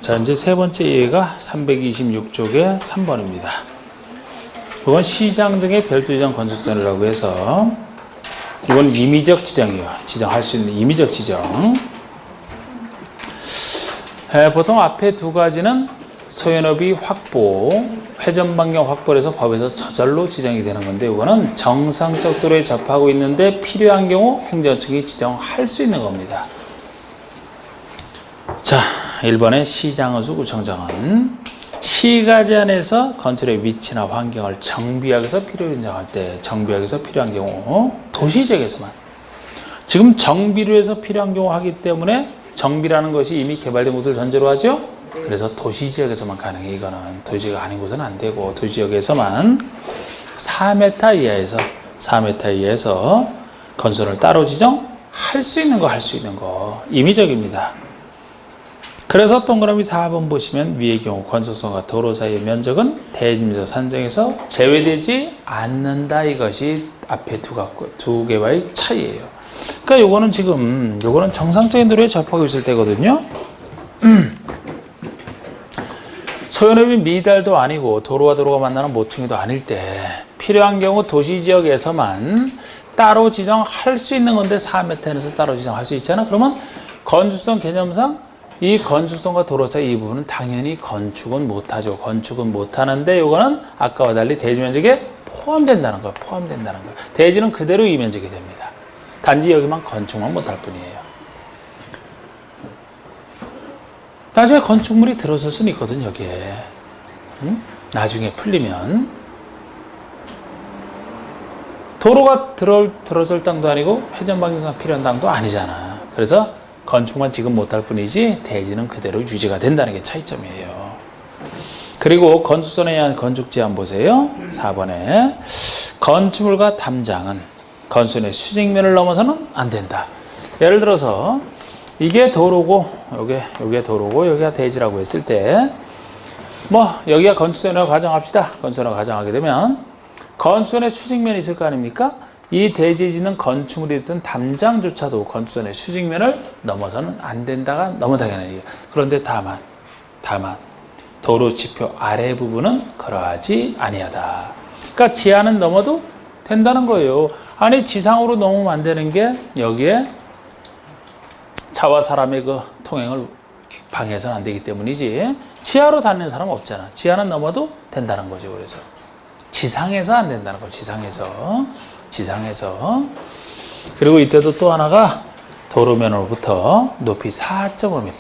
자, 이제 세 번째 예가 326쪽의 3번입니다. 이건 시장 등의 별도 지정 건축선이라고 해서 이건 임의적 지정이에요. 지정할 수 있는 임의적 지정. 보통 앞에 두 가지는 소유너비 확보, 회전 반경 확보를 해서 법에서 저절로 지정이 되는 건데 이거는 정상적 도로에 접하고 있는데 필요한 경우 행정처가 지정할 수 있는 겁니다. 자, 1번의 시장허수 구청장은 시가 제한해서 건축의 위치나 환경을 정비하기 위해서 필요를 인정할 때 정비하기 위해서 필요한 경우 도시지역에서만 지금 정비를 위해서 필요한 경우 하기 때문에 정비라는 것이 이미 개발된 곳을 전제로 하죠. 그래서 도시지역에서만 가능해. 이거는 도시지역 아닌 곳은 안 되고 도시지역에서만 4m 이하에서 건설을 따로 지정할 수 있는 거 임의적입니다. 그래서 동그라미 4번 보시면 위의 경우 건축선과 도로 사이의 면적은 대지면적 산정에서 제외되지 않는다. 이것이 앞에 두 개와의 차이예요. 그러니까 요거는 정상적인 도로에 접하고 있을 때거든요. 소요너비 미달도 아니고 도로와 도로가 만나는 모퉁이도 아닐 때 필요한 경우 도시지역에서만 따로 지정할 수 있는 건데 4m에서 따로 지정할 수 있잖아. 그러면 건축선 개념상 이 건축선과 도로 사이 이 부분은 당연히 건축은 못하죠. 건축은 못하는데 이거는 아까와 달리 대지 면적에 포함된다는 거예요. 대지는 그대로 이 면적이 됩니다. 단지 여기만 건축만 못할 뿐이에요. 나중에 건축물이 들어설 수는 있거든, 여기에. 나중에 풀리면. 도로가 들어설 땅도 아니고 회전방향상 필요한 땅도 아니잖아. 그래서 건축만 지금 못할 뿐이지 대지는 그대로 유지가 된다는 게 차이점이에요. 그리고 건축선에 의한 건축 제한 보세요. 4번에 건축물과 담장은 건축의 수직면을 넘어서는 안 된다. 예를 들어서 이게 도로고 요게 도로고 여기가 대지라고 했을 때 여기가 건축선이라고 가정합시다. 건축선이라고 가정하게 되면 건축선의 수직면이 있을 거 아닙니까? 이 대지지는 건축물이 됐든 담장조차도 건축선의 수직면을 넘어서는 안 된다가 너무 당연한 얘기예요. 그런데 다만 도로 지표 아래 부분은 그러하지 아니하다. 그러니까 지하는 넘어도 된다는 거예요. 아니 지상으로 넘으면 안 되는 게 여기에 차와 사람의 그 통행을 방해해서는 안 되기 때문이지 지하로 다니는 사람은 없잖아. 지하는 넘어도 된다는 거죠. 그래서 지상에서 안 된다는 거죠. 지상에서. 그리고 이때도 또 하나가 도로면으로부터 높이 4.5m.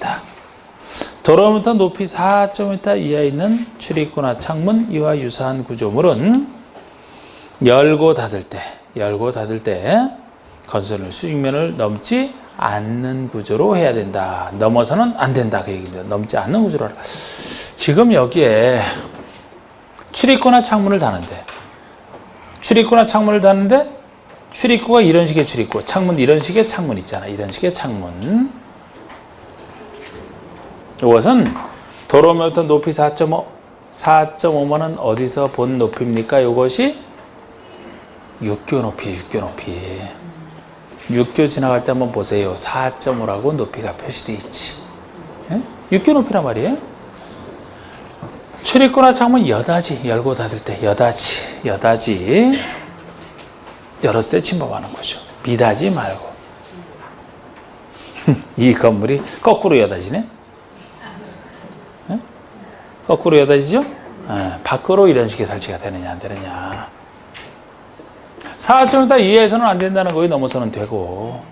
도로면부터 높이 4.5m 이하에 있는 출입구나 창문 이와 유사한 구조물은 열고 닫을 때 건설의 수직면을 넘지 않는 구조로 해야 된다. 넘어서는 안 된다. 그 얘기입니다. 넘지 않는 구조로 하라. 지금 여기에 출입구나 창문을 다는데 출입구가 이런 식의 출입구, 창문 이런 식의 창문 있잖아. 이런 식의 창문. 이것은 도로면부터 높이 4.5면은 어디서 본 높이입니까? 이것이 육교 높이. 육교 지나갈 때 한번 보세요. 4.5라고 높이가 표시되어 있지. 육교 높이란 말이에요. 출입구나 창문 여다지 열고 닫을 때 여다지 열었을 때 침범하는 거죠. 미닫이 말고. 이 건물이 거꾸로 여다지네. 거꾸로 여다지죠? 밖으로 이런 식의 설치가 되느냐 안 되느냐. 4.5m 이하에서는 안 된다는 거에 넘어서는 되고.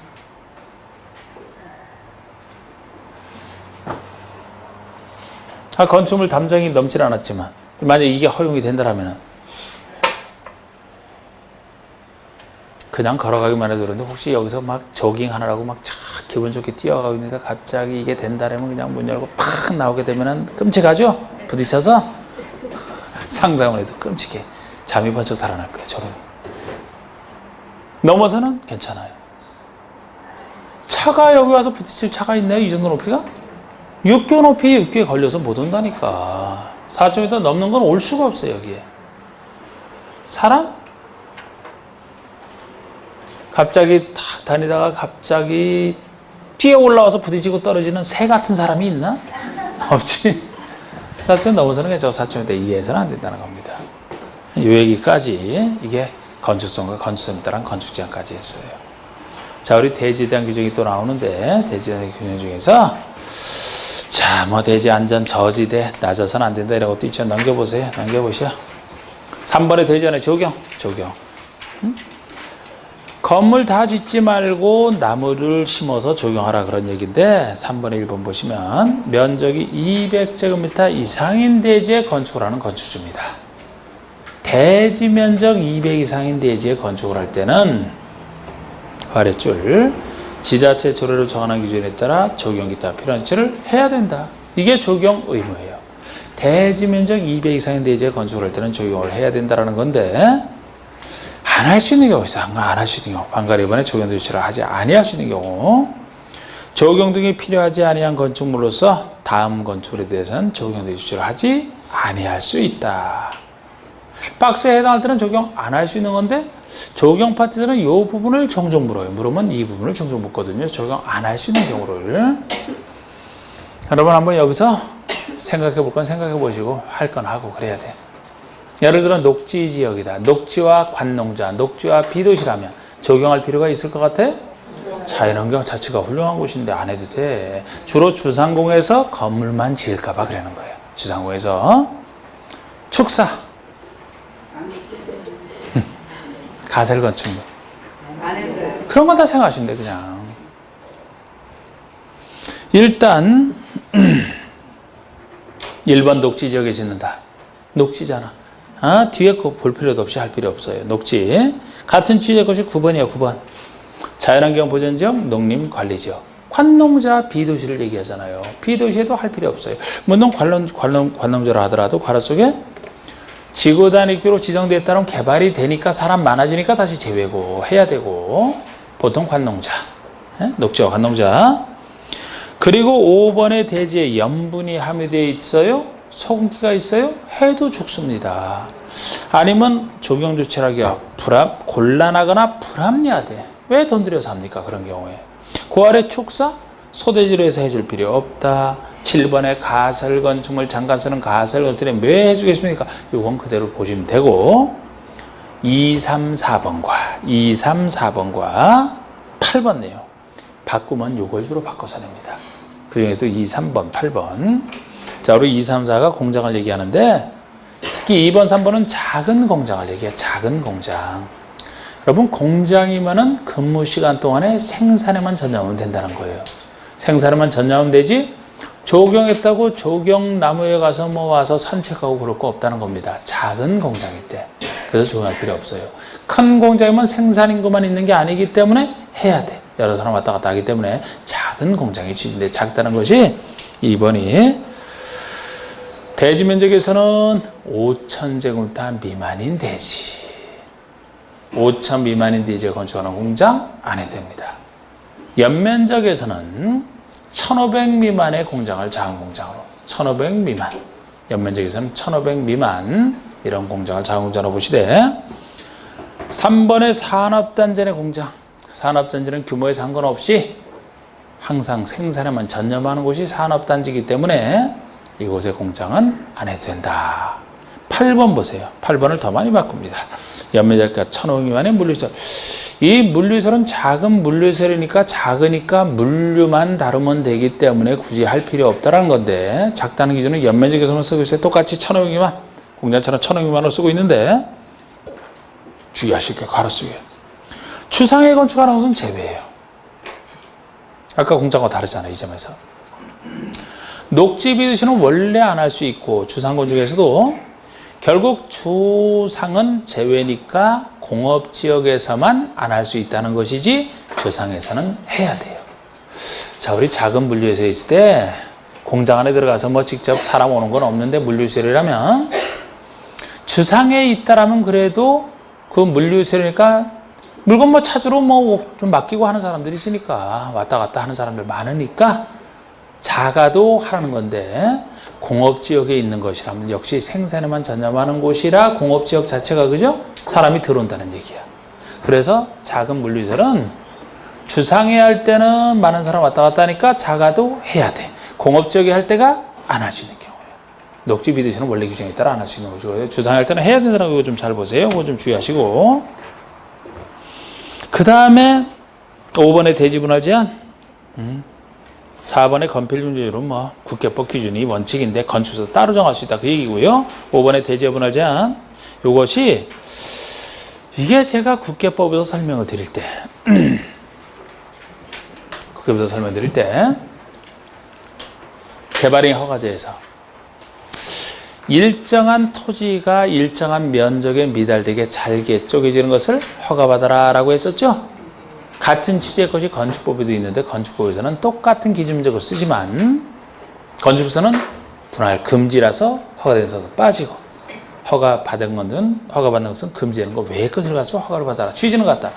건축물 담장이 넘질 않았지만 만약 이게 허용이 된다라면 그냥 걸어가기만 해도 그런데 혹시 여기서 막 조깅하느라고 막 기분 좋게 뛰어가고 있는데 갑자기 이게 된다라면 그냥 문 열고 팍 나오게 되면 끔찍하죠? 부딪혀서 상상을 해도 끔찍해. 잠이 번쩍 달아날 거예요. 저런. 넘어서는 괜찮아요. 차가 여기 와서 부딪힐 차가 있나요? 이 정도 높이가? 육교 높이에 육교에 걸려서 못 온다니까. 4.5m 넘는 건 올 수가 없어요. 여기에. 사람? 갑자기 탁 다니다가 갑자기 뛰어 올라와서 부딪히고 떨어지는 새 같은 사람이 있나? 없지. 4천 넘어서는 게 저 4천대 이해해서는 안 된다는 겁니다. 요 얘기까지 이게 건축성과 건축성에 따른 건축제한까지 했어요. 자, 우리 대지에 대한 규정이 또 나오는데 대지에 대한 규정 중에서 자, 뭐 대지 안전 저지대 낮아서는 안 된다 이런 것도 있죠. 넘겨보세요. 넘겨보시오. 3번에 대지 안에 적용. 건물 다 짓지 말고 나무를 심어서 적용하라 그런 얘기인데 3번에 1번 보시면 면적이 200제곱미터 이상인 대지에 건축을 하는 건축주입니다. 대지 면적 200 이상인 대지에 건축을 할 때는 아랫줄 지자체 조례로 정하는 기준에 따라 적용 기타 필요한 조치를 해야 된다. 이게 적용 의무예요. 대지 면적 200 이상인 대지에 건축을 할 때는 적용을 해야 된다는 건데 안 할 수 있는 경우 있어. 안 할 수 있는 경우. 방가리 이번에 적용 조치를 하지 아니할 수 있는 경우 적용 등이 필요하지 아니한 건축물로서 다음 건축물에 대해서는 적용 조치를 하지 아니할 수 있다. 박스에 해당할 때는 적용 안 할 수 있는 건데 적용 파트들은 이 부분을 종종 물어요. 물으면 이 부분을 종종 묻거든요. 적용 안 할 수 있는 경우를. 여러분 한번 여기서 생각해 볼 건 생각해 보시고 할 건 하고 그래야 돼. 예를 들어 녹지 지역이다. 녹지와 관농자, 녹지와 비도시라면 적용할 필요가 있을 것 같아? 자연환경 자체가 훌륭한 곳인데 안 해도 돼. 주로 주상공에서 건물만 지을까 봐 그러는 거예요. 주상공에서 축사 가설 건축물 그런 건 다 생각하시면 돼. 그냥 일단 1번 녹지 지역에 짓는다. 녹지잖아. 뒤에 거 볼 필요도 없이 할 필요 없어요. 녹지 같은 취지의 것이 9번이야. 9번 자연환경 보전지역 농림관리지역 관농자 비도시를 얘기하잖아요. 비도시에도 할 필요 없어요. 물론 관농자라 하더라도 괄호 속에 지구 단위교로 지정되에 따른 개발이 되니까 사람 많아지니까 다시 제외고 해야 되고 보통 관농자, 녹지와 관농자. 그리고 5번의 대지에 염분이 함유되어 있어요. 소금기가 있어요. 해도 죽습니다. 아니면 적용 조치하기가 곤란하거나 불합리하대. 왜 돈 들여서 합니까? 그런 경우에. 그 아래 축사 소대지로 해서 해줄 필요 없다. 7번에 가설 건축물 잠깐 쓰는 가설 건축물에 왜 해주겠습니까? 이건 그대로 보시면 되고 2, 3, 4번과 8번 내용 바꾸면 요걸 주로 바꿔서 냅니다. 그 중에서 2, 3번, 8번 자, 우리 2, 3, 4가 공장을 얘기하는데 특히 2번, 3번은 작은 공장을 얘기해요. 작은 공장. 여러분 공장이면은 근무 시간 동안에 생산에만 전념하면 된다는 거예요. 생산에만 전념하면 되지 조경했다고 조경나무에 가서 뭐 와서 산책하고 그럴 거 없다는 겁니다. 작은 공장일 때. 그래서 조경할 필요 없어요. 큰 공장이면 생산인구만 있는 게 아니기 때문에 해야 돼. 여러 사람 왔다 갔다 하기 때문에 작은 공장이 취지인데 작다는 것이 2번이 대지 면적에서는 5,000제곱미터 미만인 대지 5,000 미만인 대지에 건축하는 공장 안 해도 됩니다. 연면적에서는 1,500 미만의 공장을 작은 공장으로 1,500 미만 연면적에서는 1,500 미만 이런 공장을 작은 공장으로 보시되 3번의 산업단지 내 공장 산업단지는 규모에 상관없이 항상 생산에만 전념하는 곳이 산업단지이기 때문에 이곳의 공장은 안 해도 된다. 8번 보세요. 8번을 더 많이 바꿉니다. 연매작가 1,500 미만의 물류시설. 이 물류시설은 작은 물류시설이니까 작으니까 물류만 다루면 되기 때문에 굳이 할 필요 없다는 건데 작다는 기준은 연매작에서는 쓰고 있어요. 똑같이 1,500 미만 공장처럼 1,500 미만으로 쓰고 있는데 주의하실 게 가로 쓰게 추상에 건축하는 것은 제외예요. 아까 공장과 다르잖아요. 이 점에서 녹지 비도시는 원래 안 할 수 있고 주상권 중에서도 결국 주상은 제외니까 공업지역에서만 안 할 수 있다는 것이지 주상에서는 해야 돼요. 자, 우리 작은 물류시설에 있을 때 공장 안에 들어가서 뭐 직접 사람 오는 건 없는데 물류시설이라면 주상에 있다라면 그래도 그 물류시설이니까 물건 뭐 찾으러 뭐 좀 맡기고 하는 사람들이 있으니까 왔다 갔다 하는 사람들 많으니까 작아도 하라는 건데 공업지역에 있는 것이라면 역시 생산에만 전념하는 곳이라 공업지역 자체가 그죠? 사람이 들어온다는 얘기야. 그래서 작은 물류시설은 주상에 할 때는 많은 사람 왔다 갔다 하니까 작아도 해야 돼. 공업지역에 할 때가 안 할 수 있는 경우예요. 녹지 비대시는 원래 규정에 따라 안 할 수 있는 거죠. 주상할 때는 해야 된다는 거 좀 잘 보세요. 그거 좀 주의하시고. 그 다음에 5번의 대지분할 제한, 4번의 건필준제율은 뭐 국계법 기준이 원칙인데 건축에서 따로 정할 수 있다 그 얘기고요. 5번의 대지분할 제한, 이것이 이게 제가 국계법에서 설명을 드릴 때 국계법에서 설명드릴 때 개발행 허가제에서 일정한 토지가 일정한 면적에 미달되게 잘게 쪼개지는 것을 허가받아라 라고 했었죠. 같은 취지의 것이 건축법에도 있는데 건축법에서는 똑같은 기준적으로 쓰지만 건축법에서는 분할 금지라서 허가된 것은 빠지고 허가받는 것은 금지하는 거 외의 것을 가지고 허가를 받아라. 취지는 같다.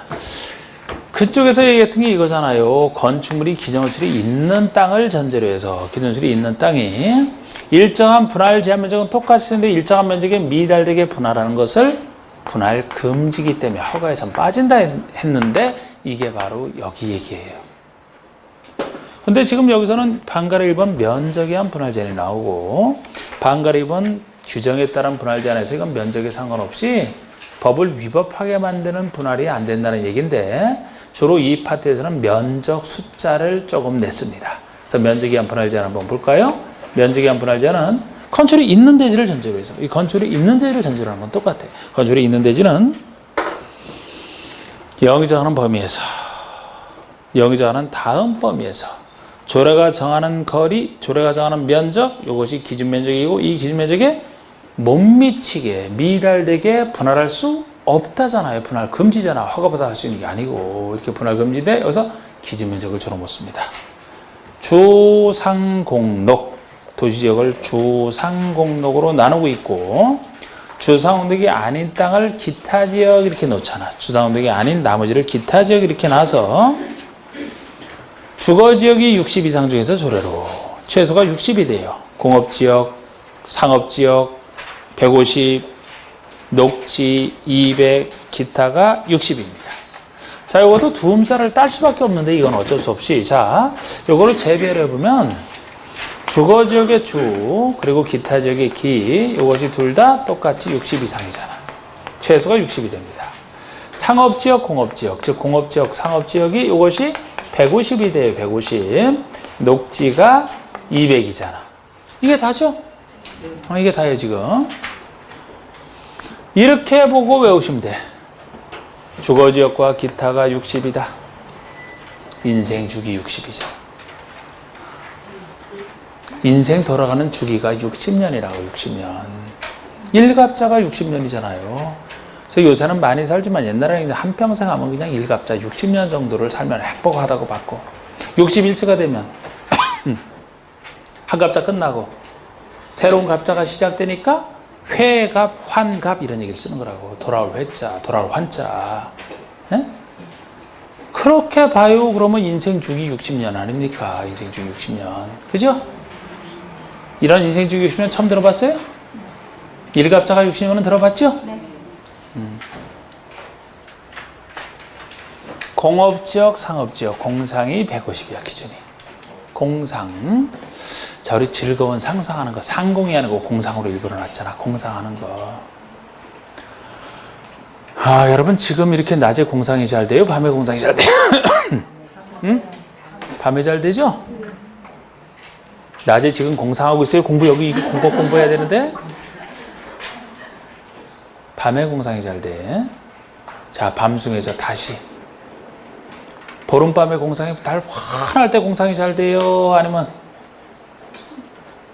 그쪽에서 얘기했던 게 이거잖아요. 건축물이 기존건축이 있는 땅을 전제로 해서 기존건축이 있는 땅이 일정한 분할 제한 면적은 똑같이 쓰는데 일정한 면적에 미달되게 분할하는 것을 분할 금지이기 때문에 허가에선 빠진다 했는데 이게 바로 여기 얘기예요. 근데 지금 여기서는 반가로 1번 면적에 한 분할 제한이 나오고 반가로 2번 규정에 따른 분할 제한에서 이건 면적에 상관없이 법을 위법하게 만드는 분할이 안 된다는 얘기인데 주로 이 파트에서는 면적 숫자를 조금 냈습니다. 그래서 면적에 한 분할 제한 한번 볼까요? 면적에 한 분할 제한은 건축이 있는 대지를 전제로 해서 이 건축이 있는 대지를 전제로 하는 건 똑같아요. 건축이 있는 대지는 영이 정하는 범위에서 영이 정하는 다음 범위에서 조례가 정하는 거리, 조례가 정하는 면적 이것이 기준 면적이고 이 기준 면적에 못 미치게 미달되게 분할할 수 없다잖아요. 분할 금지잖아. 허가받아 할 수 있는 게 아니고 이렇게 분할 금지돼 여기서 기준 면적을 주로 묻습니다. 주상공록 도시지역을 주상공록으로 나누고 있고 주상공록이 아닌 땅을 기타지역 이렇게 놓잖아. 주상공록이 아닌 나머지를 기타지역 이렇게 놔서 주거지역이 60 이상 중에서 조례로 최소가 60이 돼요. 공업지역, 상업지역 150, 녹지 200, 기타가 60입니다. 자, 이것도 두음살을 딸 수밖에 없는데 이건 어쩔 수 없이 자, 요거를 재배를 해보면 주거지역의 주 그리고 기타지역의 기 이것이 둘 다 똑같이 60 이상이잖아. 최소가 60이 됩니다. 상업지역, 공업지역 즉 공업지역, 상업지역이 이것이 150이 돼요. 150. 녹지가 200이잖아. 이게 다죠? 이게 다예요 지금. 이렇게 보고 외우시면 돼. 주거지역과 기타가 60이다. 인생 주기 60이죠. 인생 돌아가는 주기가 60년이라고 60년. 일갑자가 60년이잖아요. 그래서 요새는 많이 살지만 옛날에는 한평생 하면 그냥 일갑자 60년 정도를 살면 행복하다고 봤고 61세가 되면 한갑자 끝나고 새로운 갑자가 시작되니까 회갑, 환갑 이런 얘기를 쓰는 거라고. 돌아올 회자, 돌아올 환자. 에? 그렇게 봐요. 그러면 인생 주기 60년 아닙니까? 인생 주기 60년. 그죠? 이런 인생 주기 60년 처음 들어봤어요? 일갑자가 60년은 들어봤죠? 네. 공업지역, 상업지역, 공상이 150이야, 기준이. 공상. 자, 우리 즐거운 상상하는 거, 상공이 아니고 공상으로 일부러 놨잖아. 공상하는 거. 아, 여러분, 지금 이렇게 낮에 공상이 잘 돼요? 밤에 공상이 잘 돼요? 응? 밤에 잘 되죠? 낮에 지금 공상하고 있어요? 공부, 여기 공부해야 되는데? 밤에 공상이 잘 돼. 자, 밤중에서 다시. 보름밤에 공상이, 달 환할 때 공상이 잘 돼요? 아니면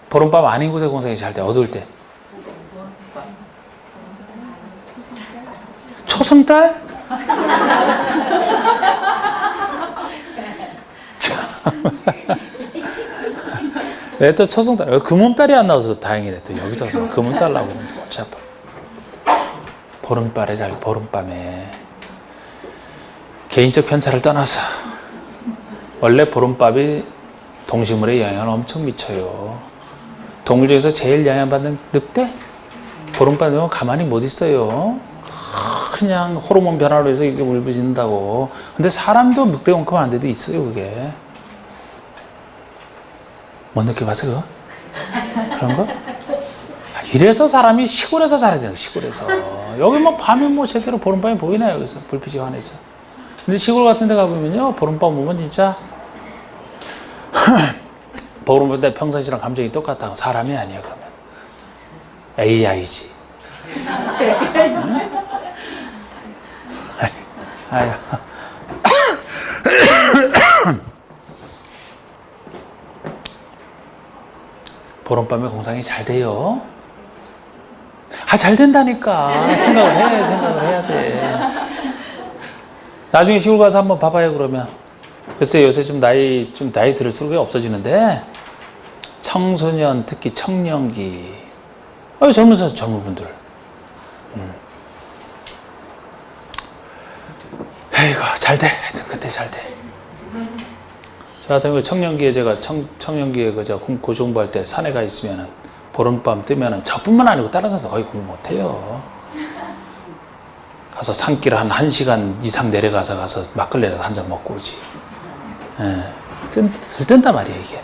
보름밤 아닌 곳에 공상이 잘 돼? 어두울 때? 초승달? 왜 또 초승달? 금음달이 안 나와서 다행이네. 또 여기서 금음달 나오고 있는데 골치 아파. 보름달에 잘, 보름밤에. 개인적 편차를 떠나서 원래 보름밤이 동식물에 영향을 엄청 미쳐요. 동물 중에서 제일 영향받는 늑대? 보름밤 되면 가만히 못 있어요. 그냥 호르몬 변화로 해서 이게 울부짖는다고. 근데 사람도 늑대만큼 안 돼도 있어요, 그게. 못 느껴봤어, 그거? 그런 거? 이래서 사람이 시골에서 살아야 되는 거야, 시골에서. 여기 뭐 밤에 뭐 제대로 보름밤이 보이나요, 여기서? 불빛이 환해서. 근데 시골 같은 데 가보면요, 보름밤 보면 진짜, 보름 볼 때 평상시랑 감정이 똑같다고. 사람이 아니야, 그러면. AI지. 아유. 보름밤에 공상이 잘 돼요. 잘 된다니까. 생각을 해야 돼. 나중에 시골 가서 한번 봐봐요, 그러면. 글쎄, 요새 좀 나이 들을수록 없어지는데, 청소년, 특히 청년기. 젊은 분들. 에이구, 잘 돼. 하여튼 그때 잘 돼. 저 같은 경우 청년기에 제가 청년기에 고시공부할 때 산에 가 있으면은 보름밤 뜨면은 저뿐만 아니고 다른 사람도 거의 공부 못 해요. 가서 산길 한 1시간 이상 내려가서 막걸리라도 한 잔 먹고 오지. 들뜬단 말이야, 이게.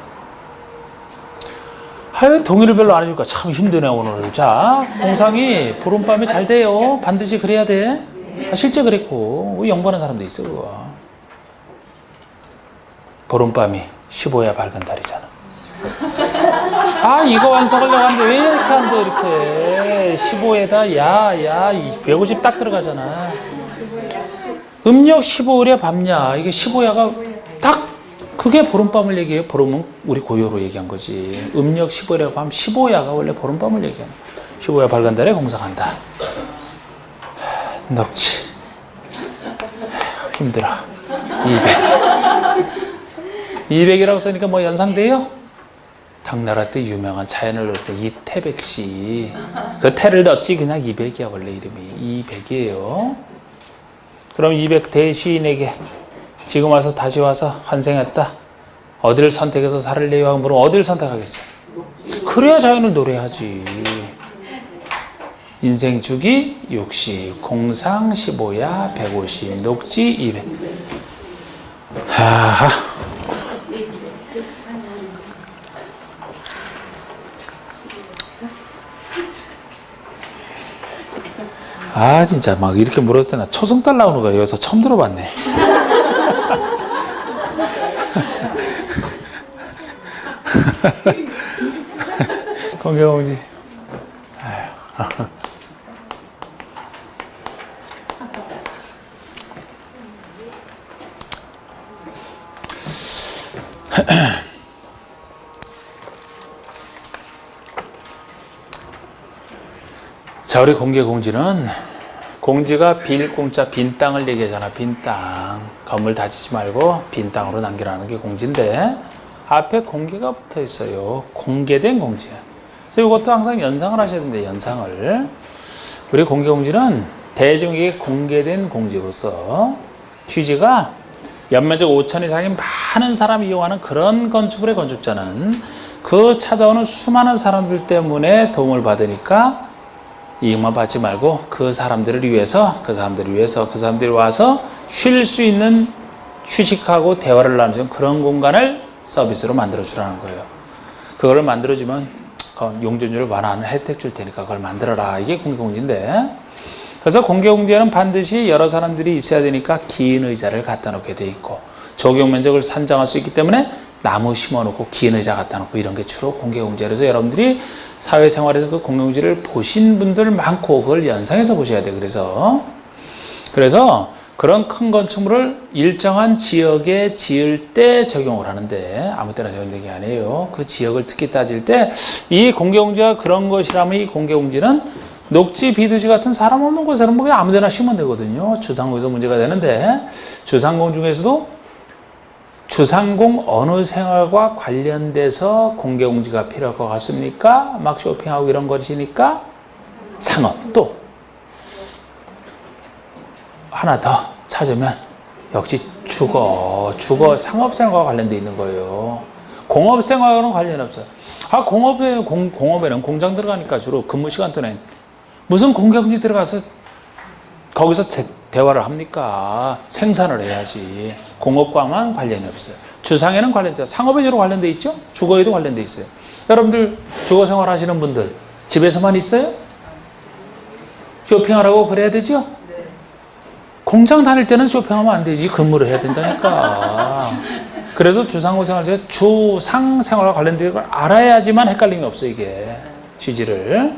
동의를 별로 안 해주니까 참 힘드네, 오늘. 자, 공상이 보름밤에 잘 돼요. 반드시 그래야 돼. 실제 그랬고, 연구하는 사람도 있어, 그거. 보름밤이 15야 밝은 달이잖아. 이거 완성하려고 하는데 왜 이렇게 한다, 이렇게. 15에다 150 딱 들어가잖아. 음력 15일에 밤야. 이게 15야가 딱 그게 보름밤을 얘기해요. 보름은 우리 고유로 얘기한 거지. 음력 15일에 밤 15야가 원래 보름밤을 얘기하는 거야. 15야 밝은 달에 공상한다. 넉지. 힘들어. 200이라고 쓰니까 뭐 연상돼요? 당나라 때 유명한 자연을 넣을 때 이태백씨. 그 태를 넣었지 그냥 200이야 원래 이름이. 200이에요. 그럼 200 대시인에게 지금 와서 다시 와서 환생했다. 어디를 선택해서 살을래요? 하면 어디를 선택하겠어요? 그래야 자연을 노래하지. 인생 주기 60, 공상 15야 150, 녹지 200. 하하. 진짜 막 이렇게 물었을 때 나 초승달 나오는 거 여기서 처음 들어봤네. 공경지. 자, 우리 공개공지는 공지가 빌 공짜 빈 땅을 얘기하잖아. 빈 땅. 건물 다지지 말고 빈 땅으로 남기라는 게 공지인데 앞에 공개가 붙어 있어요. 공개된 공지야. 그래서 이것도 항상 연상을 하셔야 되는데 연상을. 우리 공개공지는 대중에게 공개된 공지로서 취지가 연면적 5천 이상의 많은 사람이 이용하는 그런 건축물의 건축자는 그 찾아오는 수많은 사람들 때문에 도움을 받으니까 이익만 받지 말고 그 사람들이 와서 쉴 수 있는 휴식하고 대화를 나누는 그런 공간을 서비스로 만들어주라는 거예요. 그거를 만들어주면 용적률을 완화하는 혜택 줄 테니까 그걸 만들어라. 이게 공개공지인데, 그래서 공개공지에는 반드시 여러 사람들이 있어야 되니까 긴 의자를 갖다 놓게 돼 있고 적용 면적을 산정할 수 있기 때문에 나무 심어놓고 긴 의자 갖다 놓고 이런 게 주로 공개공지예요. 그래서 여러분들이 사회생활에서 그 공개공지를 보신 분들 많고 그걸 연상해서 보셔야 돼요. 그래서 그런 큰 건축물을 일정한 지역에 지을 때 적용을 하는데 아무 때나 적용되는 게 아니에요. 그 지역을 특히 따질 때 이 공개공지가 그런 것이라면 이 공개공지는 녹지, 비두지 같은 사람 없는 곳에는 뭐 아무 데나 심으면 되거든요. 주상공에서 문제가 되는데 주상공 중에서도 주상공 어느 생활과 관련돼서 공개공지가 필요할 것 같습니까? 막 쇼핑하고 이런 것이니까 상업. 또 하나 더 찾으면 역시 주거 상업생활과 관련돼 있는 거예요. 공업생활과는 관련 없어요. 공업에는 공장 들어가니까 주로 근무 시간 동안 무슨 공개공지 들어가서 거기서 대화를 합니까? 생산을 해야지. 공업과만 관련이 없어요. 주상에는 관련돼 있어요. 상업에 주로 관련돼 있죠. 주거에도 관련돼 있어요. 여러분들 주거 생활 하시는 분들 집에서만 있어요? 쇼핑하라고 그래야 되죠? 공장 다닐 때는 쇼핑하면 안 되지. 근무를 해야 된다니까. 그래서 주상호 생활 중에 주상 생활과 관련된 걸 알아야지만 헷갈림이 없어요. 이게 취지를.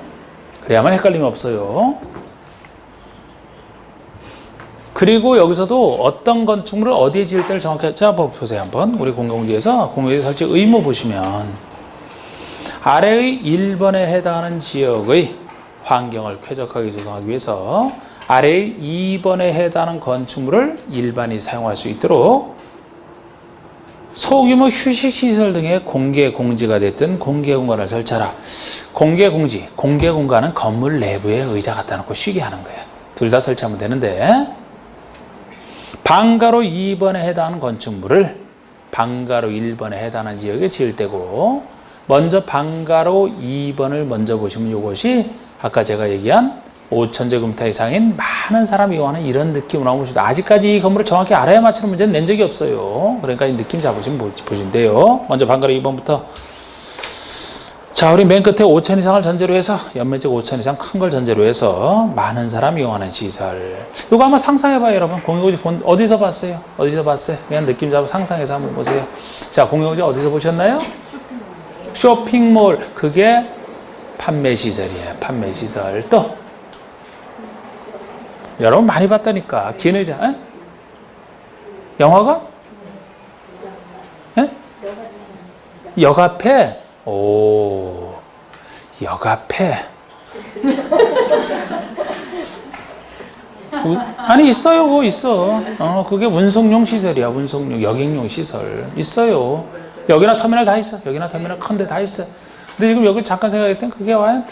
그래야만 헷갈림이 없어요. 그리고 여기서도 어떤 건축물을 어디에 지을 때를 정확히 자 보세요. 한번 우리 공공지에서 공공지 설치 의무 보시면 아래의 1번에 해당하는 지역의 환경을 쾌적하게 조성하기 위해서 아래의 2번에 해당하는 건축물을 일반이 사용할 수 있도록 소규모 휴식시설 등의 공개 공지가 됐든 공개 공간을 설치하라. 공개 공지, 공개 공간은 건물 내부에 의자 갖다 놓고 쉬게 하는 거예요. 둘 다 설치하면 되는데 방가로 2번에 해당하는 건축물을 방가로 1번에 해당하는 지역에 지을 때고 먼저 방가로 2번을 먼저 보시면 이것이 아까 제가 얘기한 5,000제곱미터 이상인 많은 사람이 이용하는 이런 느낌으로 나오고 싶다. 아직까지 이 건물을 정확히 알아야 맞추는 문제는 낸 적이 없어요. 그러니까 이 느낌 잡으시면 보시면 돼요. 먼저 방가로 2번부터 자, 우리 맨 끝에 5,000 이상을 전제로 해서 연면적 5,000 이상 큰 걸 전제로 해서 많은 사람이 이용하는 시설. 이거 한번 상상해봐요, 여러분. 공유고지 어디서 봤어요? 어디서 봤어요? 그냥 느낌 잡고 상상해서 한번 보세요. 자, 공유고지 어디서 보셨나요? 쇼핑몰. 그게 판매 시설이에요. 판매 시설. 또 여러분 많이 봤다니까. 긴 의자. 에? 영화관? 에? 역 앞에? 오, 역 앞에. 아니, 있어요. 그거 있어. 그게 운송용 시설이야. 운송용, 여객용 시설. 있어요. 여기나 터미널 다 있어. 여기나 터미널 큰데 다 있어. 근데 지금 여기 잠깐 생각했더니 그게 와요.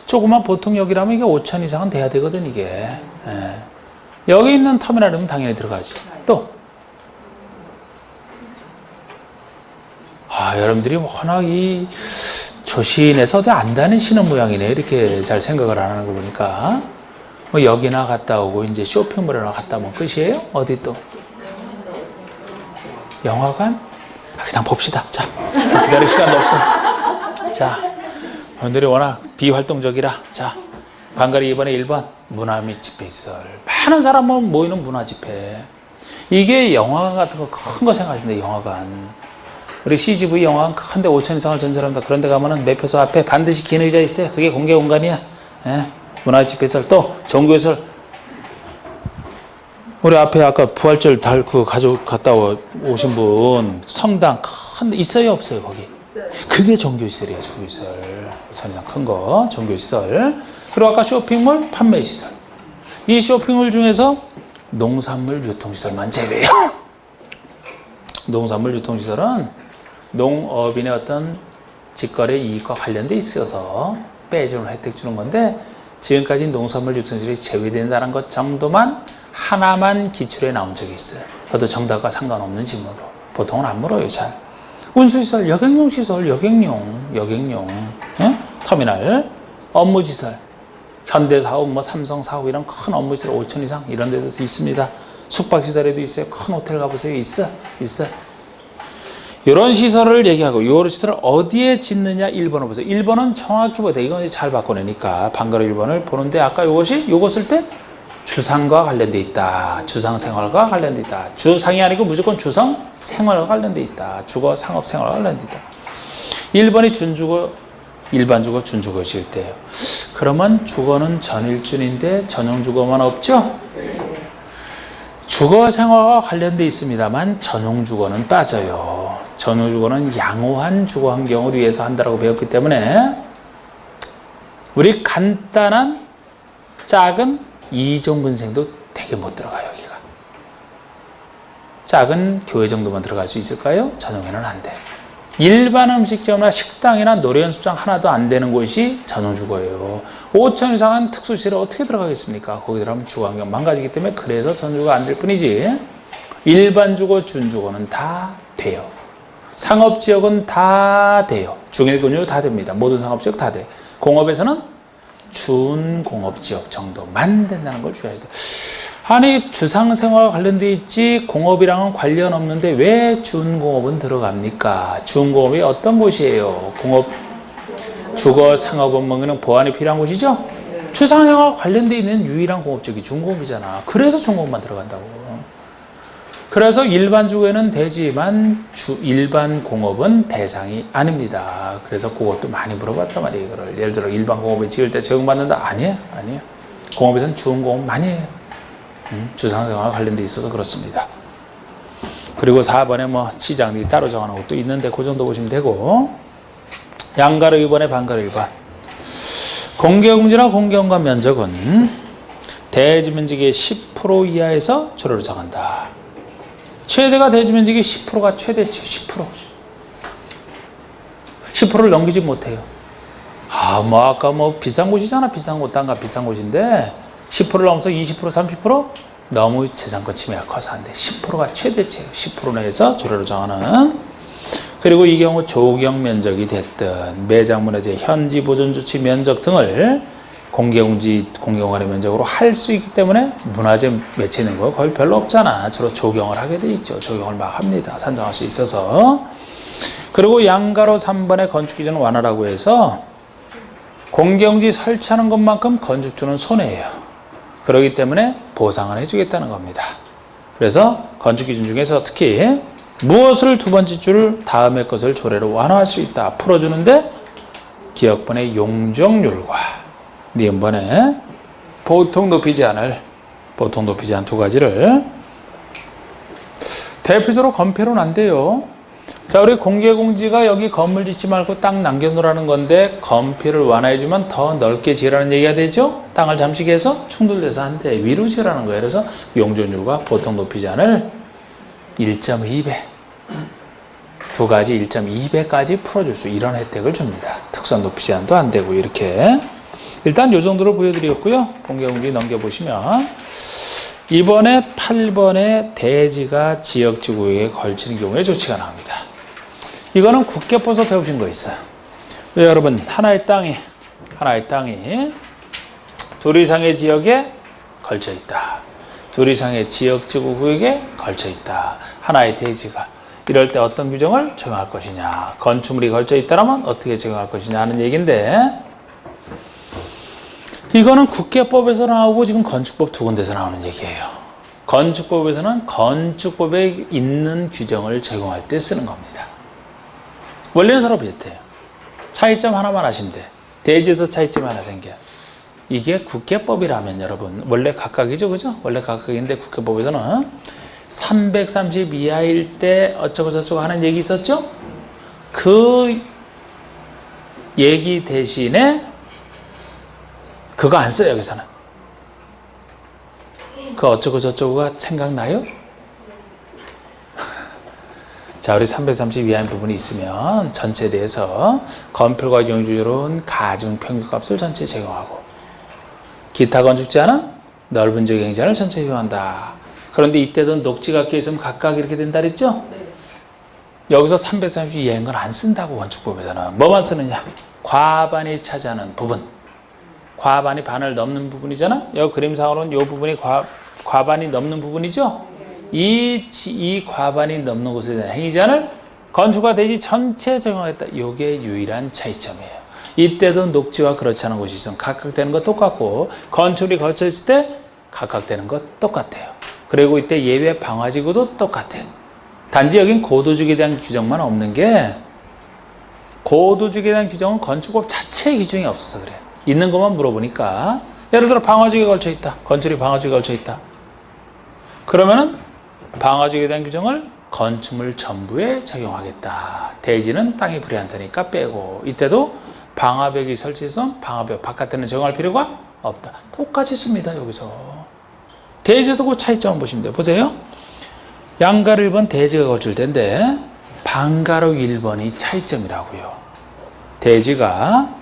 조그만 보통 역이라면 이게 5,000 이상은 돼야 되거든, 이게. 예. 여기 있는 터미널이면 당연히 들어가지. 또. 여러분들이 워낙 이 조신해서 어디 안 다니시는 모양이네. 이렇게 잘 생각을 안 하는 거 보니까. 뭐 여기나 갔다 오고, 이제 쇼핑몰이나 갔다 오면 끝이에요? 어디 또? 영화관? 그냥 봅시다. 자, 기다릴 시간도 없어. 자, 오늘이 워낙 비활동적이라. 자, 방가리 2번에 1번. 문화 및 집회시설. 많은 사람 모이는 문화 집회. 이게 영화관 같은 거 큰 거 생각하시는데, 영화관. 우리 CGV 영화관 큰데 5,000 이상을 전설합니다. 그런데 가면은 매표소 앞에 반드시 긴 의자 있어요. 그게 공개 공간이야. 예. 문화 집회시설. 또, 종교시설. 우리 앞에 아까 부활절 갔다 오신 분, 성당 큰 데 있어요? 없어요? 거기? 그게 종교시설이에요. 종교시설. 5,000 이상 큰 거. 종교시설. 그리고 아까 쇼핑몰, 판매시설. 이 쇼핑몰 중에서 농산물 유통시설만 제외해요. 농산물 유통시설은 농업인의 어떤 직거래 이익과 관련돼 있어서 빼주는 혜택 주는 건데 지금까지 농산물 유통시설이 제외된다는 것 정도만 하나만 기출에 나온 적이 있어요. 그것도 정답과 상관없는 질문으로. 보통은 안 물어요, 잘. 운수시설, 여객용 시설, 여객용. 예? 터미널, 업무시설. 현대사업, 삼성사업 이런 큰 업무시설 5,000 이상 이런 데도 있습니다. 숙박시설에도 있어요. 큰 호텔 가보세요. 있어. 이런 시설을 얘기하고 이런 시설을 어디에 짓느냐 1번을 보세요. 1번은 정확히 보세요. 이건 잘 바꿔내니까 방가로 1번을 보는데 아까 이것을 때 주상과 관련돼 있다. 주상생활과 관련돼 있다. 주상이 아니고 무조건 주상생활과 관련돼 있다. 주거, 상업, 생활과 관련돼 있다. 1번이 준주거, 일반주거, 준주거 지을 때예요. 그러면 주거는 전일준인데 전용주거만 없죠? 주거생활과 관련돼 있습니다만 전용주거는 빠져요. 전용주거는 양호한 주거 환경을 위해서 한다고 배웠기 때문에 우리 간단한 작은 이종근생도 되게 못 들어가요. 여기가 작은 교회 정도만 들어갈 수 있을까요? 전용에는 안 돼. 일반 음식점이나 식당이나 노래연습장 하나도 안 되는 곳이 전용주거예요. 5,000 이상한 특수시설에 어떻게 들어가겠습니까? 거기 들어가면 주거 환경 망가지기 때문에 그래서 전용주거가 안 될 뿐이지 일반주거, 준주거는 다 돼요. 상업지역은 다 돼요. 중일근유 다 됩니다. 모든 상업지역 다 돼. 공업에서는 준공업지역 정도만 된다는 걸 주의하셔야 돼요. 아니 주상생활과 관련돼 있지 공업이랑은 관련 없는데 왜 준공업은 들어갑니까? 준공업이 어떤 곳이에요? 공업, 주거, 상업은 뭐는 보안이 필요한 곳이죠? 주상생활과 관련돼 있는 유일한 공업적이 준공업이잖아. 그래서 준공업만 들어간다고. 그래서 일반 주거에는 되지만 일반 공업은 대상이 아닙니다. 그래서 그것도 많이 물어봤단 말이에요. 이거를 예를 들어 일반 공업에 지을 때 적용받는다? 아니에요. 공업에서는 준공업 많이 해요. 주상생활과 관련돼 있어서 그렇습니다. 그리고 4번에 뭐 시장들이 따로 정하는 것도 있는데 그 정도 보시면 되고, 양가로 2번에 반가로 1번. 공개공지나 공개공간 면적은 대지 면적의 10% 이하에서 조례로 정한다. 최대가 대지 면적의 10%가 최대치 10%. 10%를 넘기지 못해요. 아까 비싼 곳이잖아. 비싼 곳, 땅값 비싼 곳인데 10%를 넘어서 20%, 30% 너무 재산권 침해가 커서 안 돼. 10%가 최대치예요. 10% 내에서 조례로 정하는. 그리고 이 경우 조경 면적이 됐든 매장문화재 현지 보존 조치 면적 등을 공개공지, 공개공간의 면적으로 할 수 있기 때문에 문화재 맺히는 거 거의 별로 없잖아. 주로 조경을 하게 돼 있죠. 조경을 막 합니다. 산정할 수 있어서. 그리고 양가로 3번의 건축 기준은 완화라고 해서 공개공지 설치하는 것만큼 건축주는 손해예요. 그렇기 때문에 보상을 해주겠다는 겁니다. 그래서 건축 기준 중에서 특히 무엇을 두 번째 줄 다음의 것을 조례로 완화할 수 있다. 풀어주는데 기역번의 용적률과 니은번에 보통 높이지 않은 두 가지를 대표적으로 건폐로는 안 돼요. 자, 우리 공개공지가 여기 건물 짓지 말고 땅 남겨놓으라는 건데 건폐를 완화해주면 더 넓게 지으라는 얘기가 되죠. 땅을 잠시 해서 충돌돼서 안 돼. 위로 지으라는 거예요. 그래서 용적률과 보통 높이 제한을 1.2배 두 가지 1.2배까지 풀어줄 수 이런 혜택을 줍니다. 특수한 높이 제한도 안 되고 이렇게 일단 이 정도로 보여드렸고요. 공개공지 넘겨보시면 이번에 8번에 대지가 지역지구에 걸치는 경우에 조치가 나옵니다. 이거는 국계법에서 배우신 거 있어요. 여러분 하나의 땅이 둘 이상의 지역에 걸쳐 있다. 둘 이상의 지역지구 구역에 걸쳐 있다. 하나의 대지가 이럴 때 어떤 규정을 적용할 것이냐, 건축물이 걸쳐 있다면 어떻게 적용할 것이냐 하는 얘기인데, 이거는 국계법에서 나오고 지금 건축법 두 군데서 나오는 얘기예요. 건축법에서는 건축법에 있는 규정을 적용할 때 쓰는 겁니다. 원래는 서로 비슷해요. 차이점 하나만 하시면 돼. 대지에서 차이점 하나 생겨요. 이게 국계법이라면 여러분 원래 각각이죠, 그죠? 원래 각각인데 국계법에서는 330 이하일 때 어쩌고 저쩌고 하는 얘기 있었죠? 그 얘기 대신에 그거 안 써요, 여기서는. 그 어쩌고 저쩌고가 생각나요? 자, 우리 330 이하인 부분이 있으면 전체에 대해서 건폐율과 용적률은 가중 평균값을 전체에 적용하고 기타 건축 제한은 넓은 지역 행제한을 전체에 적용한다. 그런데 이때도 녹지가 껴 있으면 각각 이렇게 된다 그랬죠? 네. 여기서 330 이하인 건 안 쓴다고 건축법에서는. 뭐만 쓰느냐? 과반이 차지하는 부분. 과반이 반을 넘는 부분이잖아? 여기 그림상으로는 이 부분이 과반이 넘는 부분이죠? 이 과반이 넘는 곳에 대한 행위제한을 건축가 대지 전체에 적용하겠다. 이게 유일한 차이점이에요. 이때도 녹지와 그렇지 않은 곳이 있으면 각각 되는 거 똑같고 건축이 걸쳐 있을 때 각각 되는 거 똑같아요. 그리고 이때 예외 방화지구도 똑같아요. 단지 여긴 고도주기에 대한 규정만 없는 게, 고도주기에 대한 규정은 건축법 자체의 규정이 없어서 그래요. 있는 것만 물어보니까 예를 들어 방화주기에 걸쳐 있다. 건축이 방화주기에 걸쳐 있다. 그러면은 방화주기에 대한 규정을 건축물 전부에 적용하겠다. 대지는 땅이 불이한테니까 빼고, 이때도 방화벽이 설치해서 방화벽 바깥에는 적용할 필요가 없다. 똑같이 씁니다. 여기서 대지에서 그 차이점을 보시면 돼요. 보세요. 양가로 1번 대지가 걸칠 텐데 반가로 1번이 차이점이라고요. 대지가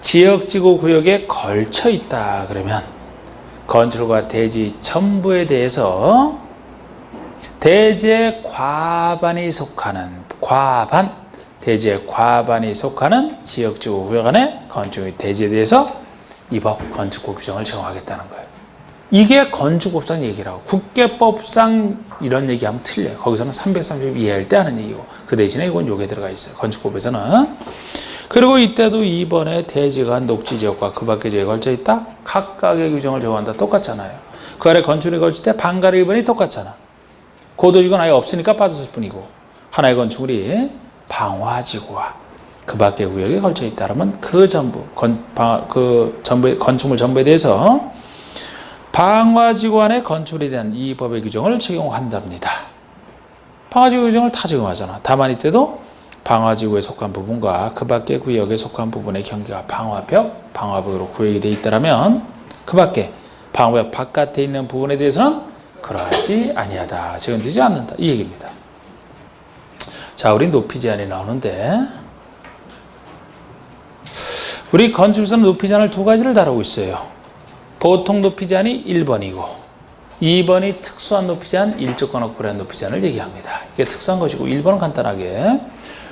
지역지구 구역에 걸쳐 있다 그러면 건축과 대지 전부에 대해서 대지의 과반이 속하는 대지의 과반이 속하는 지역지구 구역 안에 건축의 대지에 대해서 이 법 건축법 규정을 적용하겠다는 거예요. 이게 건축법상 얘기라고. 국계법상 이런 얘기하면 틀려요. 거기서는 330 이해할 때 하는 얘기고 그 대신에 이건 요게 들어가 있어요. 건축법에서는. 그리고 이때도 2번에 대지가 녹지지역과 그 밖의 지역에 걸쳐 있다. 각각의 규정을 적용한다. 똑같잖아요. 그 아래 건축물이 걸칠 때 방가르 1번이 똑같잖아. 고도지구는 아예 없으니까 빠졌을 뿐이고 하나의 건축물이 방화지구와 그 밖의 구역에 걸쳐 있다 그러면 그 전부 건축물 전부에 대해서 방화지구 안에 건축물에 대한 이 법의 규정을 적용한답니다. 방화지구 규정을 다 적용하잖아. 다만 이때도 방화지구에 속한 부분과 그 밖의 구역에 속한 부분의 경계가 방화벽으로 구역이 되어 있다면 그 밖에 방화벽 바깥에 있는 부분에 대해서는 그러하지 아니하다. 적용되지 않는다. 이 얘기입니다. 자, 우리 높이 제한이 나오는데 우리 건축에서는 높이 제한을 두 가지를 다루고 있어요. 보통 높이 제한이 1번이고 2번이 특수한 높이 제한, 일조권 확보한 높이 제한을 얘기합니다. 이게 특수한 것이고 1번은 간단하게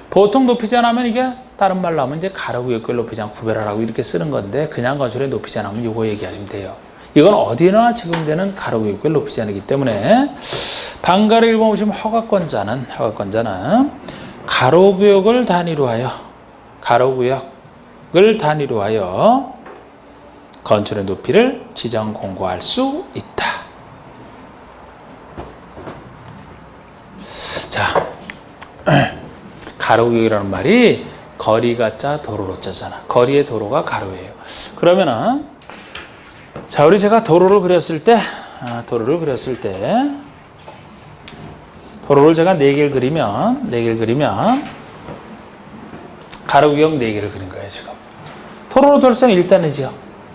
보통 높이 제한 하면 이게 다른 말로 하면 이제 가로구역별 높이 제한 구별하라고 이렇게 쓰는 건데 그냥 건축의 높이 제한 하면 이거 얘기하시면 돼요. 이건 어디나 적용되는 가로구역별 높이 제한이기 때문에 방가를 1번 보시면 허가권자는 가로구역을 단위로 하여 건축의 높이를 지정 공고할 수 있다. 자, 가로구역이라는 말이 거리가 짜 도로로 짜잖아. 거리의 도로가 가로예요. 그러면은 자, 우리 제가 도로를 그렸을 때 도로를 제가 4개를 그리면 가로구역 4개를 그린 거예요, 지금. 도로로 돌선 일단이죠.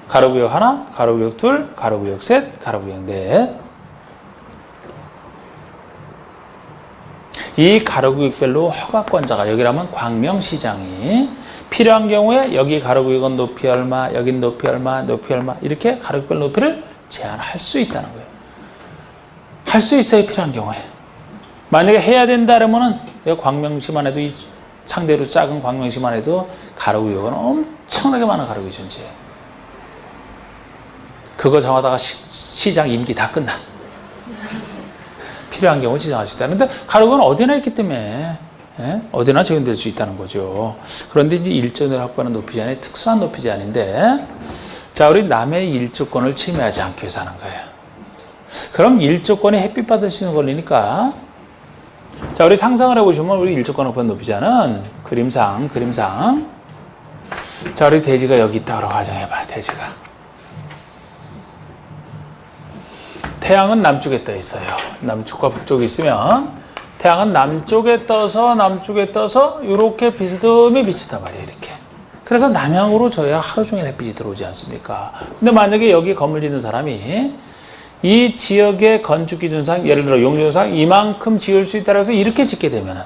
가로구역 하나, 가로구역 둘, 가로구역 셋, 가로구역 넷. 이 가로구역별로 허가권자가 여기라면 광명시장이 필요한 경우에 여기 가로구역은 높이 얼마, 여긴 높이 얼마 이렇게 가로구역별 높이를 제한할 수 있다는 거예요. 할 수 있어요, 필요한 경우에. 만약에 해야 된다 그러면은 광명시만 해도 이 상대로 작은 광명시만 해도 가로구역은 엄청나게 많은 가로구역이 존재해요. 그거 정하다가 시장 임기 다 끝나. 필요한 경우 지정할 수 있다. 그런데 가로구역은 어디나 있기 때문에 어디나 적용될 수 있다는 거죠. 그런데 이제 일조권을 확보하는 높이 제한이 특수한 높이 제한인데 자, 우리 남의 일조권을 침해하지 않기 위해서 하는 거예요. 그럼 일조권이 햇빛 받을 수 있는 권리니까 자, 우리 상상을 해보시면 우리 일조권 확보하는 높이 제한은 그림상 자, 우리 대지가 여기 있다고 가정해봐. 대지가 태양은 남쪽에 떠 있어요. 남쪽과 북쪽이 있으면 태양은 남쪽에 떠서 이렇게 비스듬히 비친단 말이에요. 이렇게. 그래서 남향으로 져야 하루 종일 햇빛이 들어오지 않습니까? 근데 만약에 여기 건물 짓는 사람이 이 지역의 건축 기준상, 예를 들어 용적상 이만큼 지을 수 있다고 해서 이렇게 짓게 되면은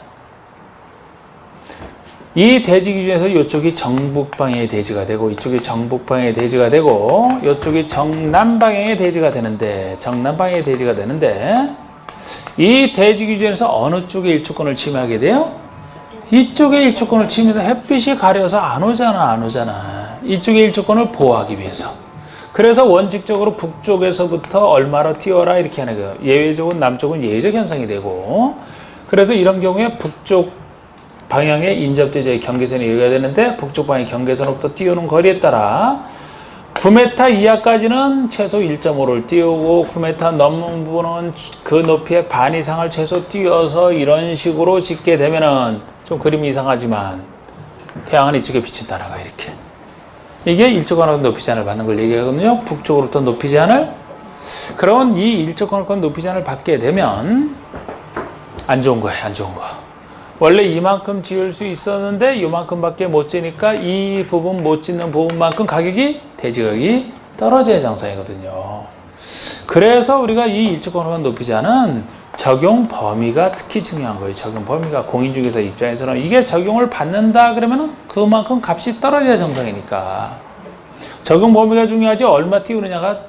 이 대지 기준에서 이쪽이 정북 방향의 대지가 되고 이쪽이 정북 방향의 대지가 되고 이쪽이 정남 방향의 대지가 되는데 이 대지 기준에서 어느 쪽의 일조권을 침해하게 돼요? 이쪽의 일조권을 침해해서 햇빛이 가려서 안 오잖아. 이쪽의 일조권을 보호하기 위해서. 그래서 원칙적으로 북쪽에서부터 얼마로 띄워라 이렇게 하는 거예요. 예외적은 남쪽은 예외적 현상이 되고 그래서 이런 경우에 북쪽 방향의 인접대지의 경계선이 여기가 되는데 북쪽 방향의 경계선으로부터 띄우는 거리에 따라 9m 이하까지는 최소 1.5를 띄우고 9m 넘는 부분은 그 높이의 반 이상을 최소 띄워서 이런 식으로 짓게 되면은 좀 그림이 이상하지만 태양은 이쪽에 비친다는 거예요. 이렇게. 이게 일조권하고 높이 제한을 받는 걸 얘기하거든요. 북쪽으로부터 높이 제한을. 그러면 이 일조권하고 높이 제한을 받게 되면 안 좋은 거예요. 안 좋은 거. 원래 이만큼 지을 수 있었는데 이만큼밖에 못 지니까 이 부분 못 짓는 부분만큼 대지 가격이 떨어져야 정상이거든요. 그래서 우리가 이 일조권하고 높이 제한은 적용 범위가 특히 중요한 거예요. 적용 범위가 공인중개사 입장에서는 이게 적용을 받는다 그러면은 그만큼 값이 떨어져야 정상이니까. 적용 범위가 중요하지 얼마 띄우느냐가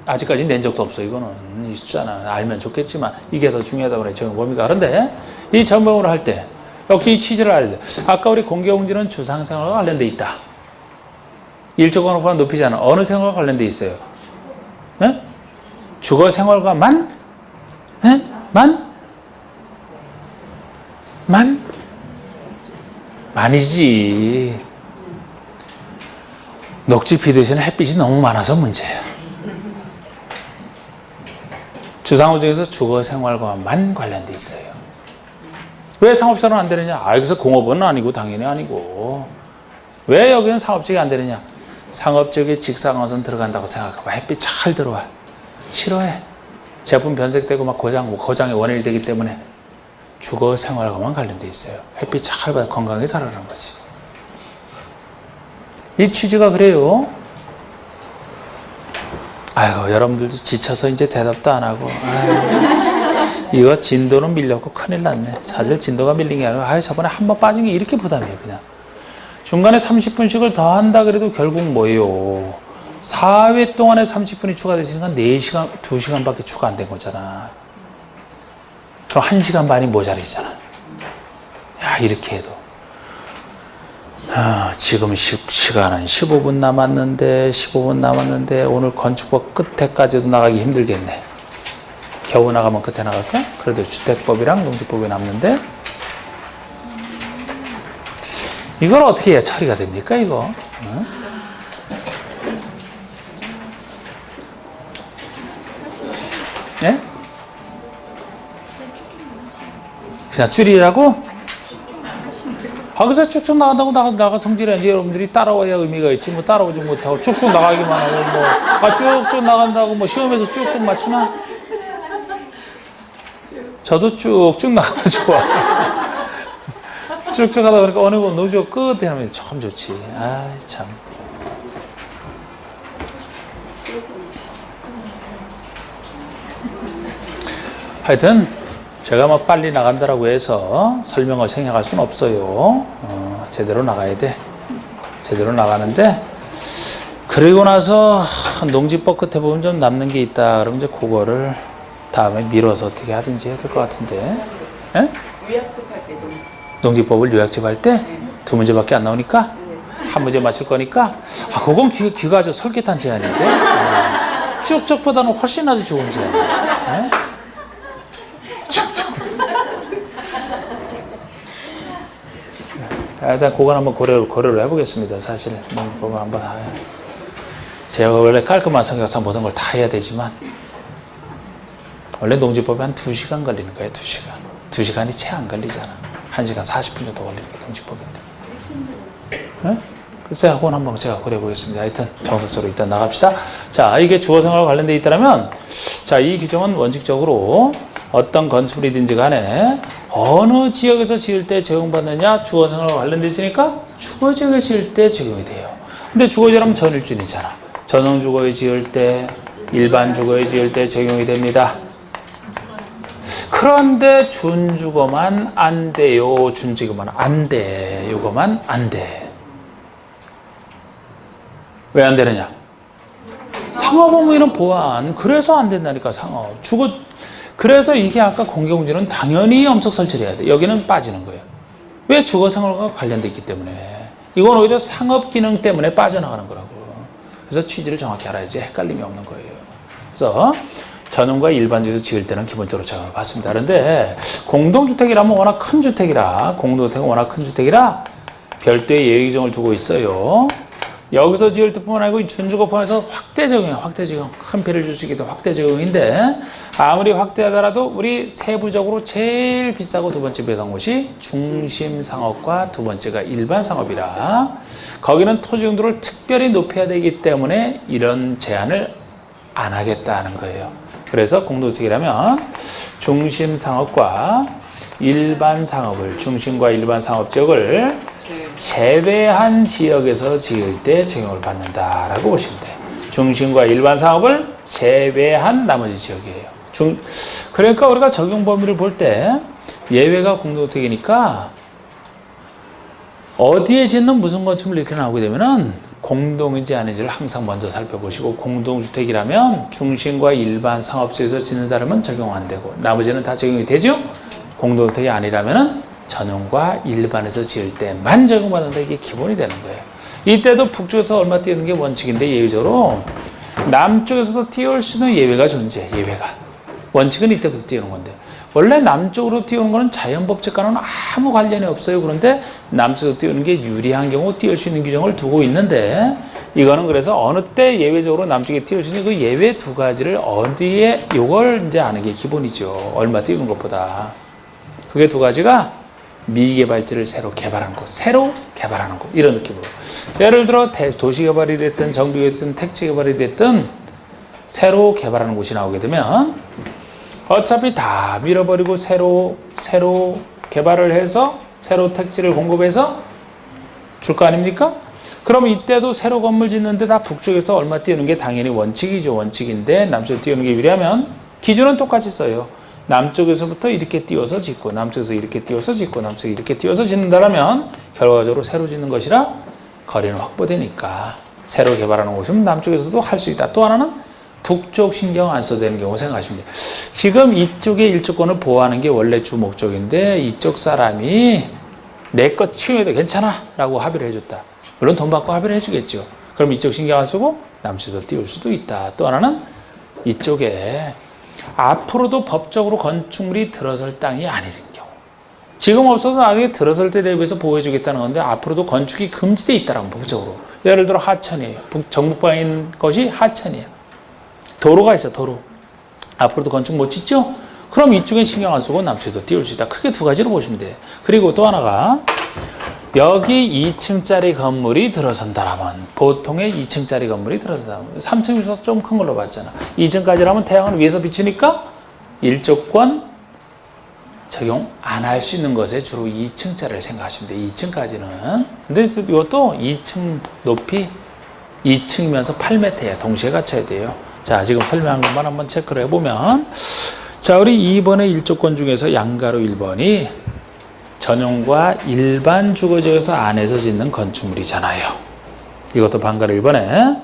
아직까지 낸 적도 없어. 이거는 이 숫자는 알면 좋겠지만 이게 더 중요하다고 그래. 적용 범위가. 그런데 이 적용을 할 때 역시 이 취지를 알아야 돼. 아까 우리 공개공지는 주상생활과 관련돼 있다. 일조권 확보한 높이 제한은 어느 생활과 관련돼 있어요? 네? 주거 생활과만? 에? 만이지. 녹지 비 대신에 햇빛이 너무 많아서 문제야. 주상호 중에서 주거 생활과만 관련돼 있어요. 왜 상업시설은 안 되느냐? 그래서 공업은 아니고 당연히 아니고. 왜 여기는 상업지역이 안 되느냐? 상업지역에 직사광선 들어간다고 생각해봐. 햇빛 잘 들어와. 싫어해. 제품 변색되고 막 고장의 원인이 되기 때문에 주거 생활과만 관련돼 있어요. 햇빛 잘 받아 건강하게 살아라는 거지. 이 취지가 그래요. 아이고, 여러분들도 지쳐서 이제 대답도 안 하고. 이거 진도는 밀렸고 큰일 났네. 사실 진도가 밀린 게 아니라 저번에 한 번 빠진 게 이렇게 부담이에요. 그냥 중간에 30분씩을 더 한다 그래도 결국 뭐예요? 4회 동안에 30분이 추가되시니까 4시간, 2시간밖에 추가 안 된 거잖아. 그럼 1시간 반이 모자리잖아. 야, 이렇게 해도. 지금 시간은 15분 남았는데 오늘 건축법 끝에까지도 나가기 힘들겠네. 겨우 나가면 끝에 나갈까? 그래도 주택법이랑 농지법이 남는데 이걸 어떻게 해야 처리가 됩니까 이거? 예? 그냥 줄이라고? 그래서 쭉쭉 나간다고 나가 성질이 여러분들이 따라와야 의미가 있지. 뭐 따라오지 못하고 쭉쭉 나가기만 하고 쭉쭉 나간다고 뭐 시험에서 쭉쭉 맞추나? 저도 쭉쭉 나가면 좋아. 쭉쭉 하다 보니까 어느 건 농지가 끝에 하면 참 좋지. 참. 하여튼 제가 뭐 빨리 나간다라고 해서 설명을 생략할 수는 없어요. 제대로 나가야 돼. 제대로 나가는데 그리고 나서 농지법 끝에 보면 좀 남는 게 있다. 그러면 이제 그거를 다음에 미뤄서 어떻게 하든지 해야 될 것 같은데. 예? 요약집 할 때도 농지법을 요약집 할 때 두 문제밖에 안 나오니까 한 문제 맞힐 거니까 그건 귀가 아주 솔깃한 제안인데 쭉쭉보다는 훨씬 아주 좋은 제안이에요. 예? 일단 그건 한번 고려를 해보겠습니다. 사실 보면 한번 제가 원래 깔끔한 성격상 모든 걸 다 해야 되지만 원래 농지법이 한 2시간 걸리는 거예요. 2시간. 2시간이 채 안 걸리잖아. 1시간 40분 정도 걸리는 게 농지법인데. 네? 글쎄 그건 한번 제가 고려해보겠습니다. 하여튼 정석적으로 일단 나갑시다. 자, 이게 주거생활과 관련되어 있다면 자, 이 규정은 원칙적으로 어떤 건축물이든지 간에 어느 지역에서 지을 때 적용받느냐? 주거생활과 관련돼 있으니까 주거지역에 지을 때 적용이 돼요. 근데 주거지역은 전일준이잖아. 전용주거에 지을 때, 일반 주거에 지을 때 적용이 됩니다. 그런데 준주거만 안 돼요. 준주거만 안 돼. 요거만 안 돼. 왜 안 되느냐? 상업업무에는 보안. 그래서 안 된다니까, 상업. 그래서 이게 아까 공개공지는 당연히 엄석 설치를 해야 돼. 여기는 빠지는 거예요. 왜 주거생활과 관련돼 있기 때문에. 이건 오히려 상업기능 때문에 빠져나가는 거라고. 그래서 취지를 정확히 알아야지 헷갈림이 없는 거예요. 그래서 전용과 일반적으로 지을 때는 기본적으로 적용을 받습니다. 그런데 공동주택이라면 워낙 큰 주택이라, 공동주택은 워낙 큰 주택이라 별도의 예외 규정을 두고 있어요. 여기서 지을 때뿐만 아니고 준주거 포함해서 확대 적용이에요. 확대 적용. 큰 피해를 줄 수 있게 된 확대 적용인데 아무리 확대하더라도 우리 세부적으로 제일 비싸고 두 번째 배상곳이 중심상업과 두 번째가 일반상업이라 거기는 토지 용도를 특별히 높여야 되기 때문에 이런 제한을 안 하겠다는 거예요. 그래서 공동주택이라면 중심상업과 일반상업을, 중심과 일반상업지역을 제외한 지역에서 지을 때 적용을 받는다라고 보시면 돼요. 중심과 일반상업을 제외한 나머지 지역이에요. 그러니까 우리가 적용 범위를 볼 때 예외가 공동주택이니까 어디에 짓는 무슨 건축물 이렇게 나오게 되면은 공동인지 아닌지를 항상 먼저 살펴보시고 공동주택이라면 중심과 일반 상업지에서 짓는다면 적용 안 되고 나머지는 다 적용이 되죠? 공동주택이 아니라면은 전용과 일반에서 지을 때만 적용받는다. 이게 기본이 되는 거예요. 이때도 북쪽에서 얼마 띄우는 게 원칙인데 예외적으로 남쪽에서도 띄울 수 있는 예외가 존재해. 예외가. 원칙은 이때부터 띄우는 건데. 원래 남쪽으로 띄우는 거는 자연법칙과는 아무 관련이 없어요. 그런데 남쪽으로 띄우는 게 유리한 경우 띄울 수 있는 규정을 두고 있는데, 이거는 그래서 어느 때 예외적으로 남쪽에 띄울 수 있는 그 예외 두 가지를 어디에, 요걸 이제 아는 게 기본이죠. 얼마 띄우는 것보다. 그게 두 가지가 미개발지를 새로 개발하는 것, 새로 개발하는 것, 이런 느낌으로. 예를 들어 도시개발이 됐든 정비가 됐든 택지개발이 됐든 새로 개발하는 곳이 나오게 되면 어차피 다 밀어버리고 새로 개발을 해서 새로 택지를 공급해서 줄 거 아닙니까? 그럼 이때도 새로 건물 짓는데 다 북쪽에서 얼마 띄우는 게 당연히 원칙이죠. 원칙인데 남쪽에서 띄우는 게 유리하면 기준은 똑같이 써요. 남쪽에서부터 이렇게 띄워서 짓고 남쪽에서 이렇게 띄워서 짓고 남쪽에서 이렇게 띄워서 짓는다면 결과적으로 새로 짓는 것이라 거리는 확보되니까 새로 개발하는 곳은 남쪽에서도 할 수 있다. 또 하나는 북쪽 신경 안 써도 되는 경우 생각하시면 돼요. 지금 이쪽의 일조권을 보호하는 게 원래 주 목적인데 이쪽 사람이 내 것 치워도 괜찮아 라고 합의를 해줬다. 물론 돈 받고 합의를 해주겠죠. 그럼 이쪽 신경 안 쓰고 남쪽에서 띄울 수도 있다. 또 하나는 이쪽에 앞으로도 법적으로 건축물이 들어설 땅이 아닌 경우. 지금 없어도 나중에 들어설 때 대비해서 보호해주겠다는 건데 앞으로도 건축이 금지되어 있다라고 법적으로. 예를 들어 하천이에요. 정북방에 있는 것이 하천이에요. 도로가 있어, 도로. 앞으로도 건축 못 짓죠? 그럼 이쪽에 신경 안 쓰고 남쪽에도 띄울 수 있다. 크게 두 가지로 보시면 돼요. 그리고 또 하나가 여기 2층짜리 건물이 들어선다라면 보통의 2층짜리 건물이 들어선다면 3층에서 좀 큰 걸로 봤잖아. 2층까지라면 태양은 위에서 비치니까 일조권 적용 안 할 수 있는 것에 주로 2층짜리를 생각하시면 돼요. 2층까지는. 근데 이것도 2층 높이 2층이면서 8m야. 동시에 갖춰야 돼요. 자, 지금 설명한 것만 한번 체크를 해보면, 자, 우리 2번의 일조권 중에서 양가로 1번이 전용과 일반 주거지역에서 안에서 짓는 건축물이잖아요. 이것도 방가로 1번에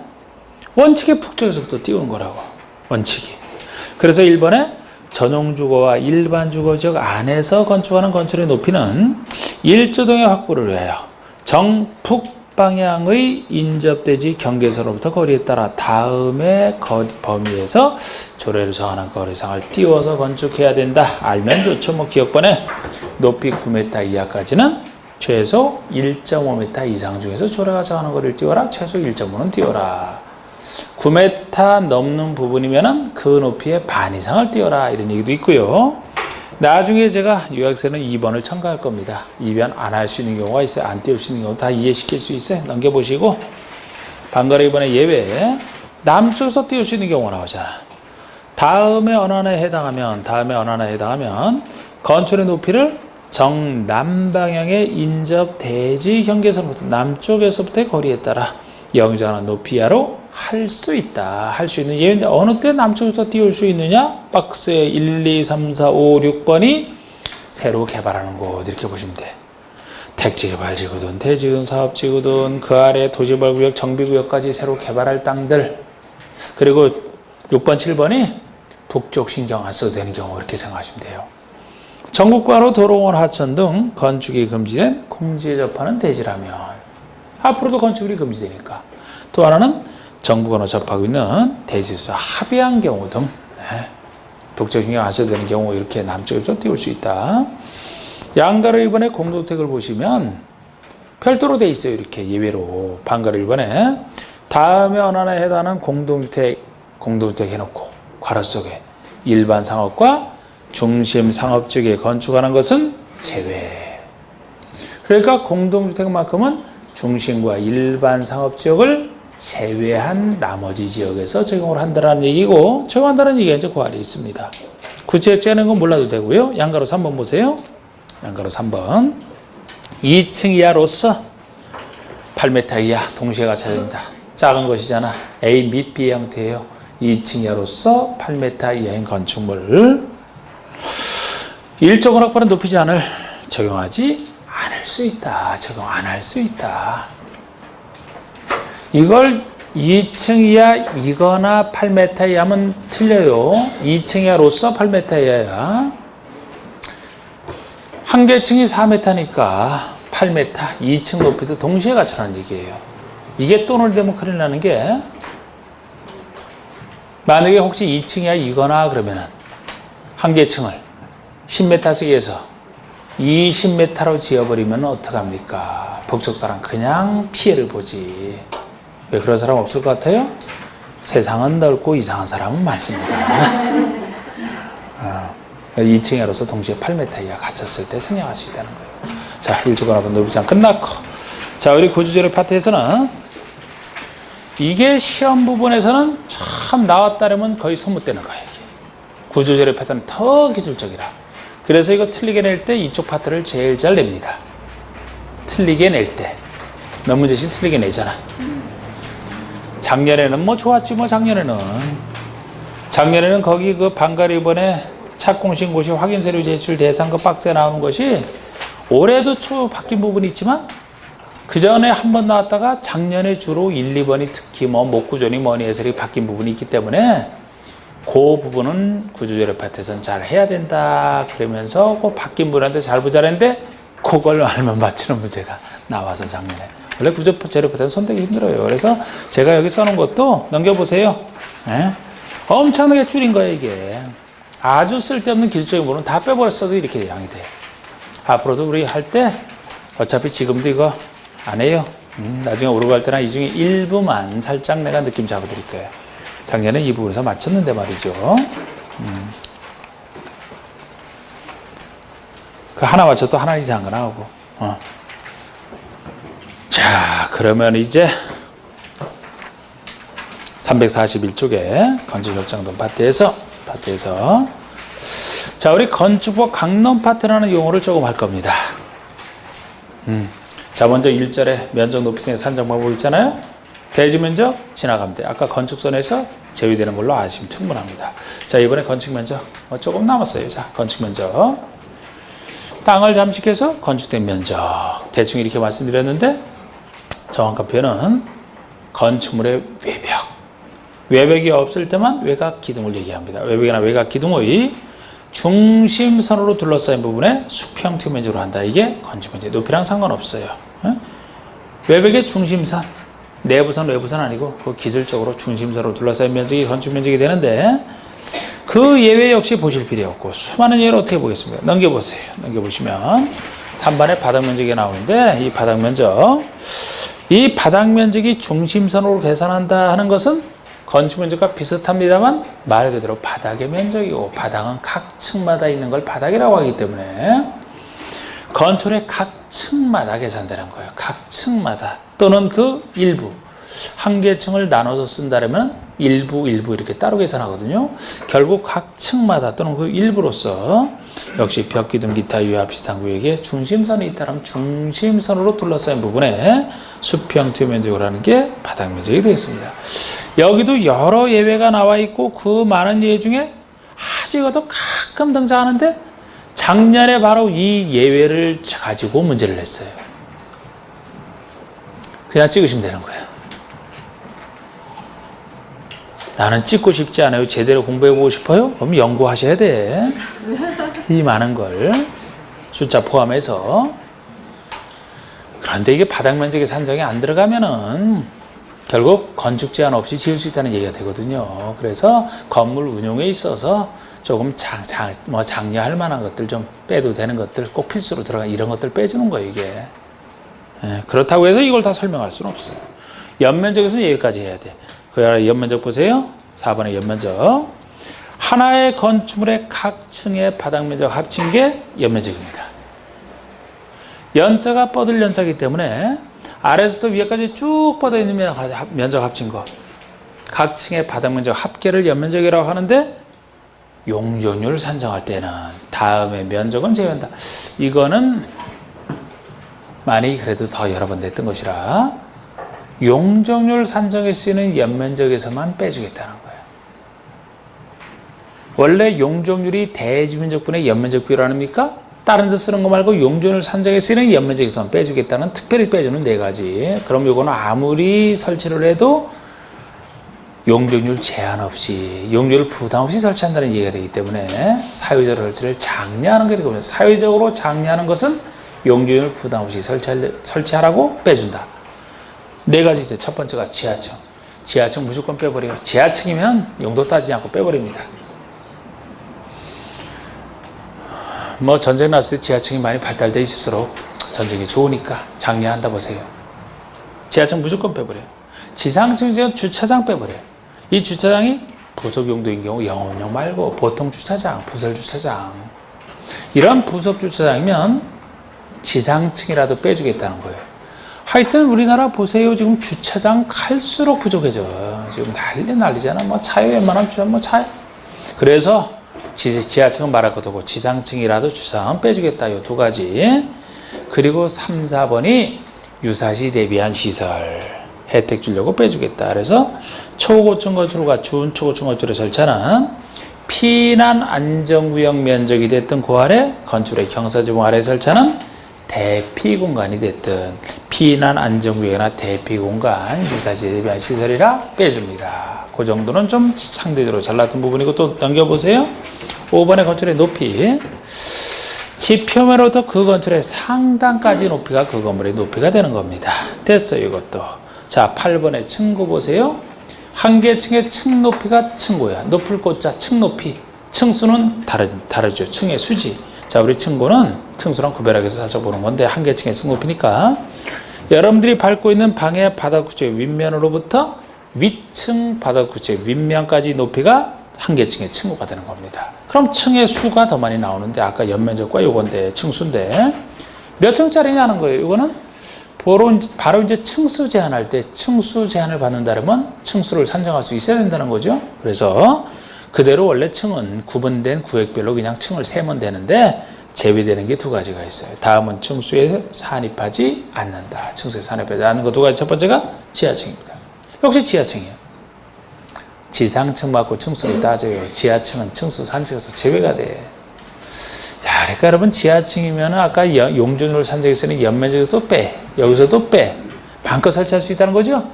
원칙의 북쪽에서부터 띄우는 거라고. 원칙이. 그래서 1번에 전용주거와 일반 주거지역 안에서 건축하는 건축의 높이는 일조동의 확보를 위하여 정북 방향의 인접대지 경계선으로부터 거리에 따라 다음의 범위에서 조례로 정하는 거리상을 띄워서 건축해야 된다. 알면 좋죠. 뭐 기억번에 높이 9m 이하까지는 최소 1.5m 이상 중에서 조례가 정하는 거리를 띄워라. 최소 1.5는 띄워라. 9m 넘는 부분이면은 그 높이의 반 이상을 띄워라. 이런 얘기도 있고요. 나중에 제가 요약서는 2번을 첨가할 겁니다. 2번 안 할 수 있는 경우가 있어요. 안 띄울 수 있는 경우 다 이해시킬 수 있어요. 넘겨보시고 방가로 2번에 예외 남쪽에서 띄울 수 있는 경우가 나오잖아. 다음에 어느 하나에 해당하면 건축의 높이를 정남 방향의 인접 대지 경계선부터 남쪽에서부터의 거리에 따라 영정하는 높이 이하로 할 수 있다. 할 수 있는 예외인데 어느 때 남쪽에서 띄울 수 있느냐? 박스에 1, 2, 3, 4, 5, 6번이 새로 개발하는 곳 이렇게 보시면 돼. 택지개발지구든 대지구든 사업지구든 그 아래 도시개발구역 정비구역까지 새로 개발할 땅들. 그리고 6번 7번이 북쪽 신경 안 써도 되는 경우 이렇게 생각하시면 돼요. 전국과로 도로원 하천 등 건축이 금지된 공지에 접하는 대지라면 앞으로도 건축이 금지되니까. 또 하나는 정부가 접하고 있는 대지에서 합의한 경우 등 북쪽 신경 안 써도 되는 경우 이렇게 남쪽에서 띄울 수 있다. 양가로 1번의 공동주택을 보시면 별도로 돼 있어요. 이렇게 예외로 방가로 1번에 다음에 어느 하나에 해당하는 공동주택 해놓고 괄호 속에 일반 상업과 중심 상업 쪽에 건축하는 것은 제외. 그러니까 공동주택만큼은 중심과 일반 상업 지역을 제외한 나머지 지역에서 적용을 한다는 얘기고, 적용한다는 얘기가 이제 그 아래에 있습니다. 구체적 째는 건 몰라도 되고요. 양가로 3번 보세요. 양가로 3번 2층 이하로서 8m 이하 동시에 갖춰야 된다. 작은 것이잖아. A 및 B 형태예요. 2층 이하로서 8m 이하인 건축물을 일조권 확보는 높이지 않을 적용하지 않을 수 있다. 적용 안 할 수 있다. 이걸 2층 이하이거나 8m 이하면 틀려요. 2층 이하로서 8m 이하야. 한 개층이 4m니까 8m, 2층 높이도 동시에 갖춰라는 얘기예요. 이게 또 오늘 되면 큰일 나는 게 만약에 혹시 2층이야 이거나 그러면은 한 개 층을 10m 쓰기에서 20m로 지어버리면 어떡합니까? 북쪽 사람 그냥 피해를 보지. 왜 그런 사람 없을 것 같아요? 세상은 넓고 이상한 사람은 많습니다. 2층으로서 동시에 8m 이하 갇혔을 때 승량할 수 있다는 거예요. 자, 1주간학원 노비장 끝났고, 자, 우리 구조조립 파트에서는 이게 시험 부분에서는 참 나왔다면 거의 소문되는 거예요. 구조조립 파트는 더 기술적이라. 그래서 이거 틀리게 낼 때 이쪽 파트를 제일 잘 냅니다. 틀리게 낼 때. 몇 문제씩 틀리게 내잖아. 작년에는 뭐 좋았지 뭐 작년에는 거기 그 반가리 이번에 착공신고시 확인서류 제출 대상 그 박스에 나오는 것이 올해도 바뀐 부분이 있지만 그 전에 한 번 나왔다가 작년에 주로 1, 2번이 특히 뭐 목구조니 뭐니 해설이 바뀐 부분이 있기 때문에 그 부분은 구조조립 파트에서는 잘 해야 된다 그러면서 그 바뀐 분한테 잘 보자는데 그걸 알면 맞추는 문제가 나와서 작년에 원래 구조조립 파트는 손대기 힘들어요. 그래서 제가 여기 써놓은 것도 넘겨보세요. 네? 엄청나게 줄인 거예요 이게. 아주 쓸데없는 기술적인 부분은 다 빼버렸어도 이렇게 양이 돼. 앞으로도 우리 할 때 어차피 지금도 이거 안 해요. 나중에 오르고 갈 때나 이 중에 일부만 살짝 내가 느낌 잡아드릴 거예요. 작년에 이 부분에서 맞췄는데 말이죠. 그 하나 맞춰도 하나 이상은 나오고. 자, 그러면 이제 341쪽에 건축협정동 파트에서 자, 우리 건축법 강론 파트라는 용어를 조금 할 겁니다. 자, 먼저 1절에 면적 높이 등의 산정 방법 있잖아요. 대지 면적 지나가면 돼. 아까 건축선에서 제외되는 걸로 아시면 충분합니다. 자, 이번에 건축 면적 조금 남았어요. 자, 건축 면적 땅을 잠식해서 건축된 면적 대충 이렇게 말씀드렸는데 정확한 표현은 건축물의 외벽이 없을 때만 외곽 기둥을 얘기합니다. 외벽이나 외곽 기둥의 중심선으로 둘러싸인 부분에 수평 면적으로 한다. 이게 건축 면적. 높이랑 상관없어요. 외벽의 중심선, 내부선, 외부선 아니고 그 기술적으로 중심선으로 둘러싸인 면적이 건축 면적이 되는데 그 예외 역시 보실 필요 없고 수많은 예를 어떻게 보겠습니까? 넘겨보세요. 넘겨보시면 3번에 바닥 면적이 나오는데 이 바닥 면적이 중심선으로 계산한다 하는 것은 건축 면적과 비슷합니다만 말 그대로 바닥의 면적이고 바닥은 각 층마다 있는 걸 바닥이라고 하기 때문에 건축의 각 층마다 계산되는 거예요. 각 층마다 또는 그 일부 한 개 층을 나눠서 쓴다면 일부 이렇게 따로 계산하거든요. 결국 각 층마다 또는 그 일부로서 역시 벽, 기둥, 기타, 유압, 비슷한 구역에 중심선이 있다면 중심선으로 둘러싸인 부분에 수평 투여 면적을 하는 게 바닥 면적이 되겠습니다. 여기도 여러 예외가 나와 있고 그 많은 예외 중에 아주 이것도 가끔 등장하는데 작년에 바로 이 예외를 가지고 문제를 냈어요. 그냥 찍으시면 되는 거예요. 나는 찍고 싶지 않아요. 제대로 공부해보고 싶어요? 그럼 연구하셔야 돼. 이 많은 걸 숫자 포함해서. 그런데 이게 바닥 면적의 산정이 안 들어가면은 결국 건축 제한 없이 지을 수 있다는 얘기가 되거든요. 그래서 건물 운용에 있어서 조금 장려할 만한 것들 좀 빼도 되는 것들 꼭 필수로 들어가 이런 것들 빼주는 거예요 이게. 그렇다고 해서 이걸 다 설명할 수는 없어요. 연면적에서는 여기까지 해야 돼. 그 연면적 보세요. 4번의 연면적. 하나의 건축물의 각 층의 바닥 면적 합친 게 연면적입니다. 연자가 뻗을 연자이기 때문에 아래에서부터 위에까지 쭉 뻗어 있는 면적 합친 거. 각 층의 바닥 면적 합계를 연면적이라고 하는데 용적률 산정할 때는 다음에 면적은 제외한다. 이거는 많이 그래도 더 여러 번 냈던 것이라 용적률 산정에 쓰이는 연면적에서만 빼주겠다는 거예요. 원래 용적률이 대지 면적분의 연면적 비율 아닙니까? 다른 데 쓰는 거 말고 용적률 산정에 쓰이는 연면적에서만 빼주겠다는 특별히 빼주는 4가지. 그럼 이거는 아무리 설치를 해도 용적률 제한 없이, 용적률 부담 없이 설치한다는 얘기가 되기 때문에 사회적 설치를 장려하는 게 되거든요. 사회적으로 장려하는 것은 용적률 부담 없이 설치하라고 빼준다. 4가지 있어요. 첫 번째가 지하층. 지하층 무조건 빼버려요. 지하층이면 용도 따지지 않고 빼버립니다. 뭐 전쟁 났을 때 지하층이 많이 발달돼 있을수록 전쟁이 좋으니까 장려한다 보세요. 지하층 무조건 빼버려요. 지상층 주차장 빼버려요. 이 주차장이 부속 용도인 경우 영업용 말고 보통 주차장, 부설 주차장, 이런 부속 주차장이면 지상층이라도 빼주겠다는 거예요. 하여튼 우리나라 보세요. 지금 주차장 갈수록 부족해져. 지금 난리잖아. 뭐 차에 웬만하면 주차장 뭐 차에. 그래서 지하층은 말할 것도 없고 지상층이라도 주차장은 빼주겠다. 요 두 가지. 그리고 3, 4번이 유사시 대비한 시설 혜택 주려고 빼주겠다. 그래서 초고층 건축물과 준초고층 건축물에 설치하는 피난 안전구역 면적이 됐든 그 아래 건축의 경사지붕 아래에 설치하는 대피공간이 됐든 피난 안전구역이나 대피공간 유사시 대비한 시설이라 빼줍니다. 그 정도는 좀 상대적으로 잘났던 부분이고 또 넘겨보세요. 5번의 건축의 높이. 집 표면으로부터 그 건축의 상단까지 높이가 그 건물의 높이가 되는 겁니다. 됐어요, 이것도. 자, 8번의 층고 보세요. 한 개 층의 층 높이가 층고야. 높을 꽃자 층 높이. 층수는 다르죠. 층의 수지. 자, 우리 층고는 층수랑 구별하기 위해서 살짝 보는 건데 한 개 층의 층 높이니까 여러분들이 밟고 있는 방의 바닥 구조의 윗면으로부터 위층 바닥 구조의 윗면까지 높이가 한 개 층의 층고가 되는 겁니다. 그럼 층의 수가 더 많이 나오는데 아까 연면적과 요건데 층수인데 몇 층짜리냐는 거예요. 이거는 바로 이제 층수 제한할 때 층수 제한을 받는다면 층수를 산정할 수 있어야 된다는 거죠. 그래서 그대로 원래 층은 구분된 구획별로 그냥 층을 세면 되는데 제외되는 게 두 가지가 있어요. 다음은 층수에 산입하지 않는다. 층수에 산입하지 않는 거 두 가지. 첫 번째가 지하층입니다. 역시 지하층이에요. 지상층 맞고 층수를 따져요. 지하층은 층수 산책에서 제외가 돼. 야, 그러니까 여러분 지하층이면 아까 용적률 산책에서는 연면적에서 빼. 여기서도 빼. 마음껏 설치할 수 있다는 거죠?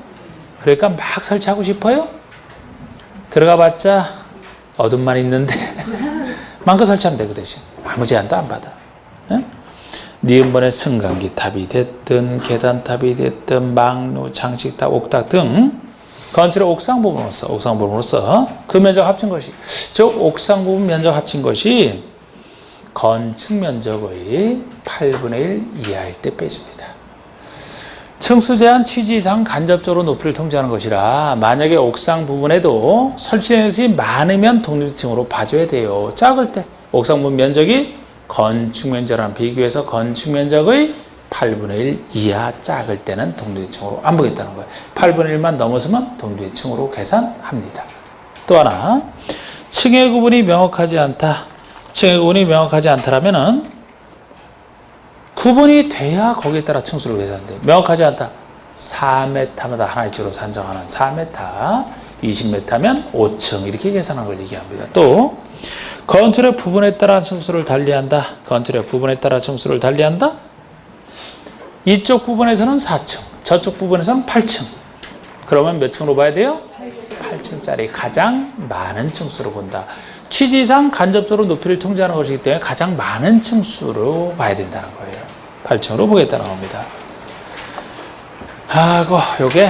그러니까 막 설치하고 싶어요? 들어가 봤자 어둠만 있는데 마음껏 설치하면 돼. 그 대신 아무 제한도 안 받아. 니은번의 승강기 탑이 됐든 계단탑이 됐든 망루, 장식탑, 옥탑 등 건축의 옥상 부분으로서 그 면적 합친 것이 즉 옥상 부분 면적 합친 것이 건축 면적의 8분의 1 이하일 때 빼줍니다. 층수 제한 취지 이상 간접적으로 높이를 통제하는 것이라 만약에 옥상 부분에도 설치된 것이 많으면 독립층으로 봐줘야 돼요. 작을 때 옥상 부분 면적이 건축 면적이랑 비교해서 건축 면적의 8분의 1 이하 작을 때는 독립층으로 안 보겠다는 거예요. 8분의 1만 넘어서면 독립층으로 계산합니다. 또 하나, 층의 구분이 명확하지 않다. 층의 구분이 명확하지 않다라면은 구분이 돼야 거기에 따라 층수를 계산돼. 명확하지 않다. 4m마다 하나의 층으로 산정하는 4m, 20m면 5층 이렇게 계산하는 걸 얘기합니다. 또 건축의 부분에 따라 층수를 달리한다. 건축의 부분에 따라 층수를 달리한다. 이쪽 부분에서는 4층, 저쪽 부분에서는 8층. 그러면 몇 층으로 봐야 돼요? 8층짜리 가장 많은 층수로 본다. 취지상 간접적으로 높이를 통제하는 것이기 때문에 가장 많은 층수로 봐야 된다는 거예요. 8층으로 보겠다는 겁니다. 하고 요게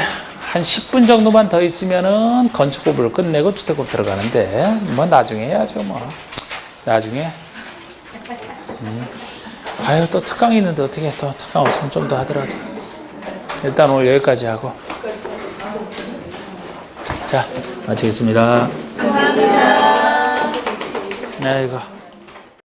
한 10분 정도만 더 있으면은 건축법을 끝내고 주택법 들어가는데 뭐 나중에 해야죠. 뭐 나중에 아유 또 특강이 있는데 어떻게 또 특강 없으면 좀 더 하더라도 일단 오늘 여기까지 하고 자 마치겠습니다. 감사합니다. 네 이거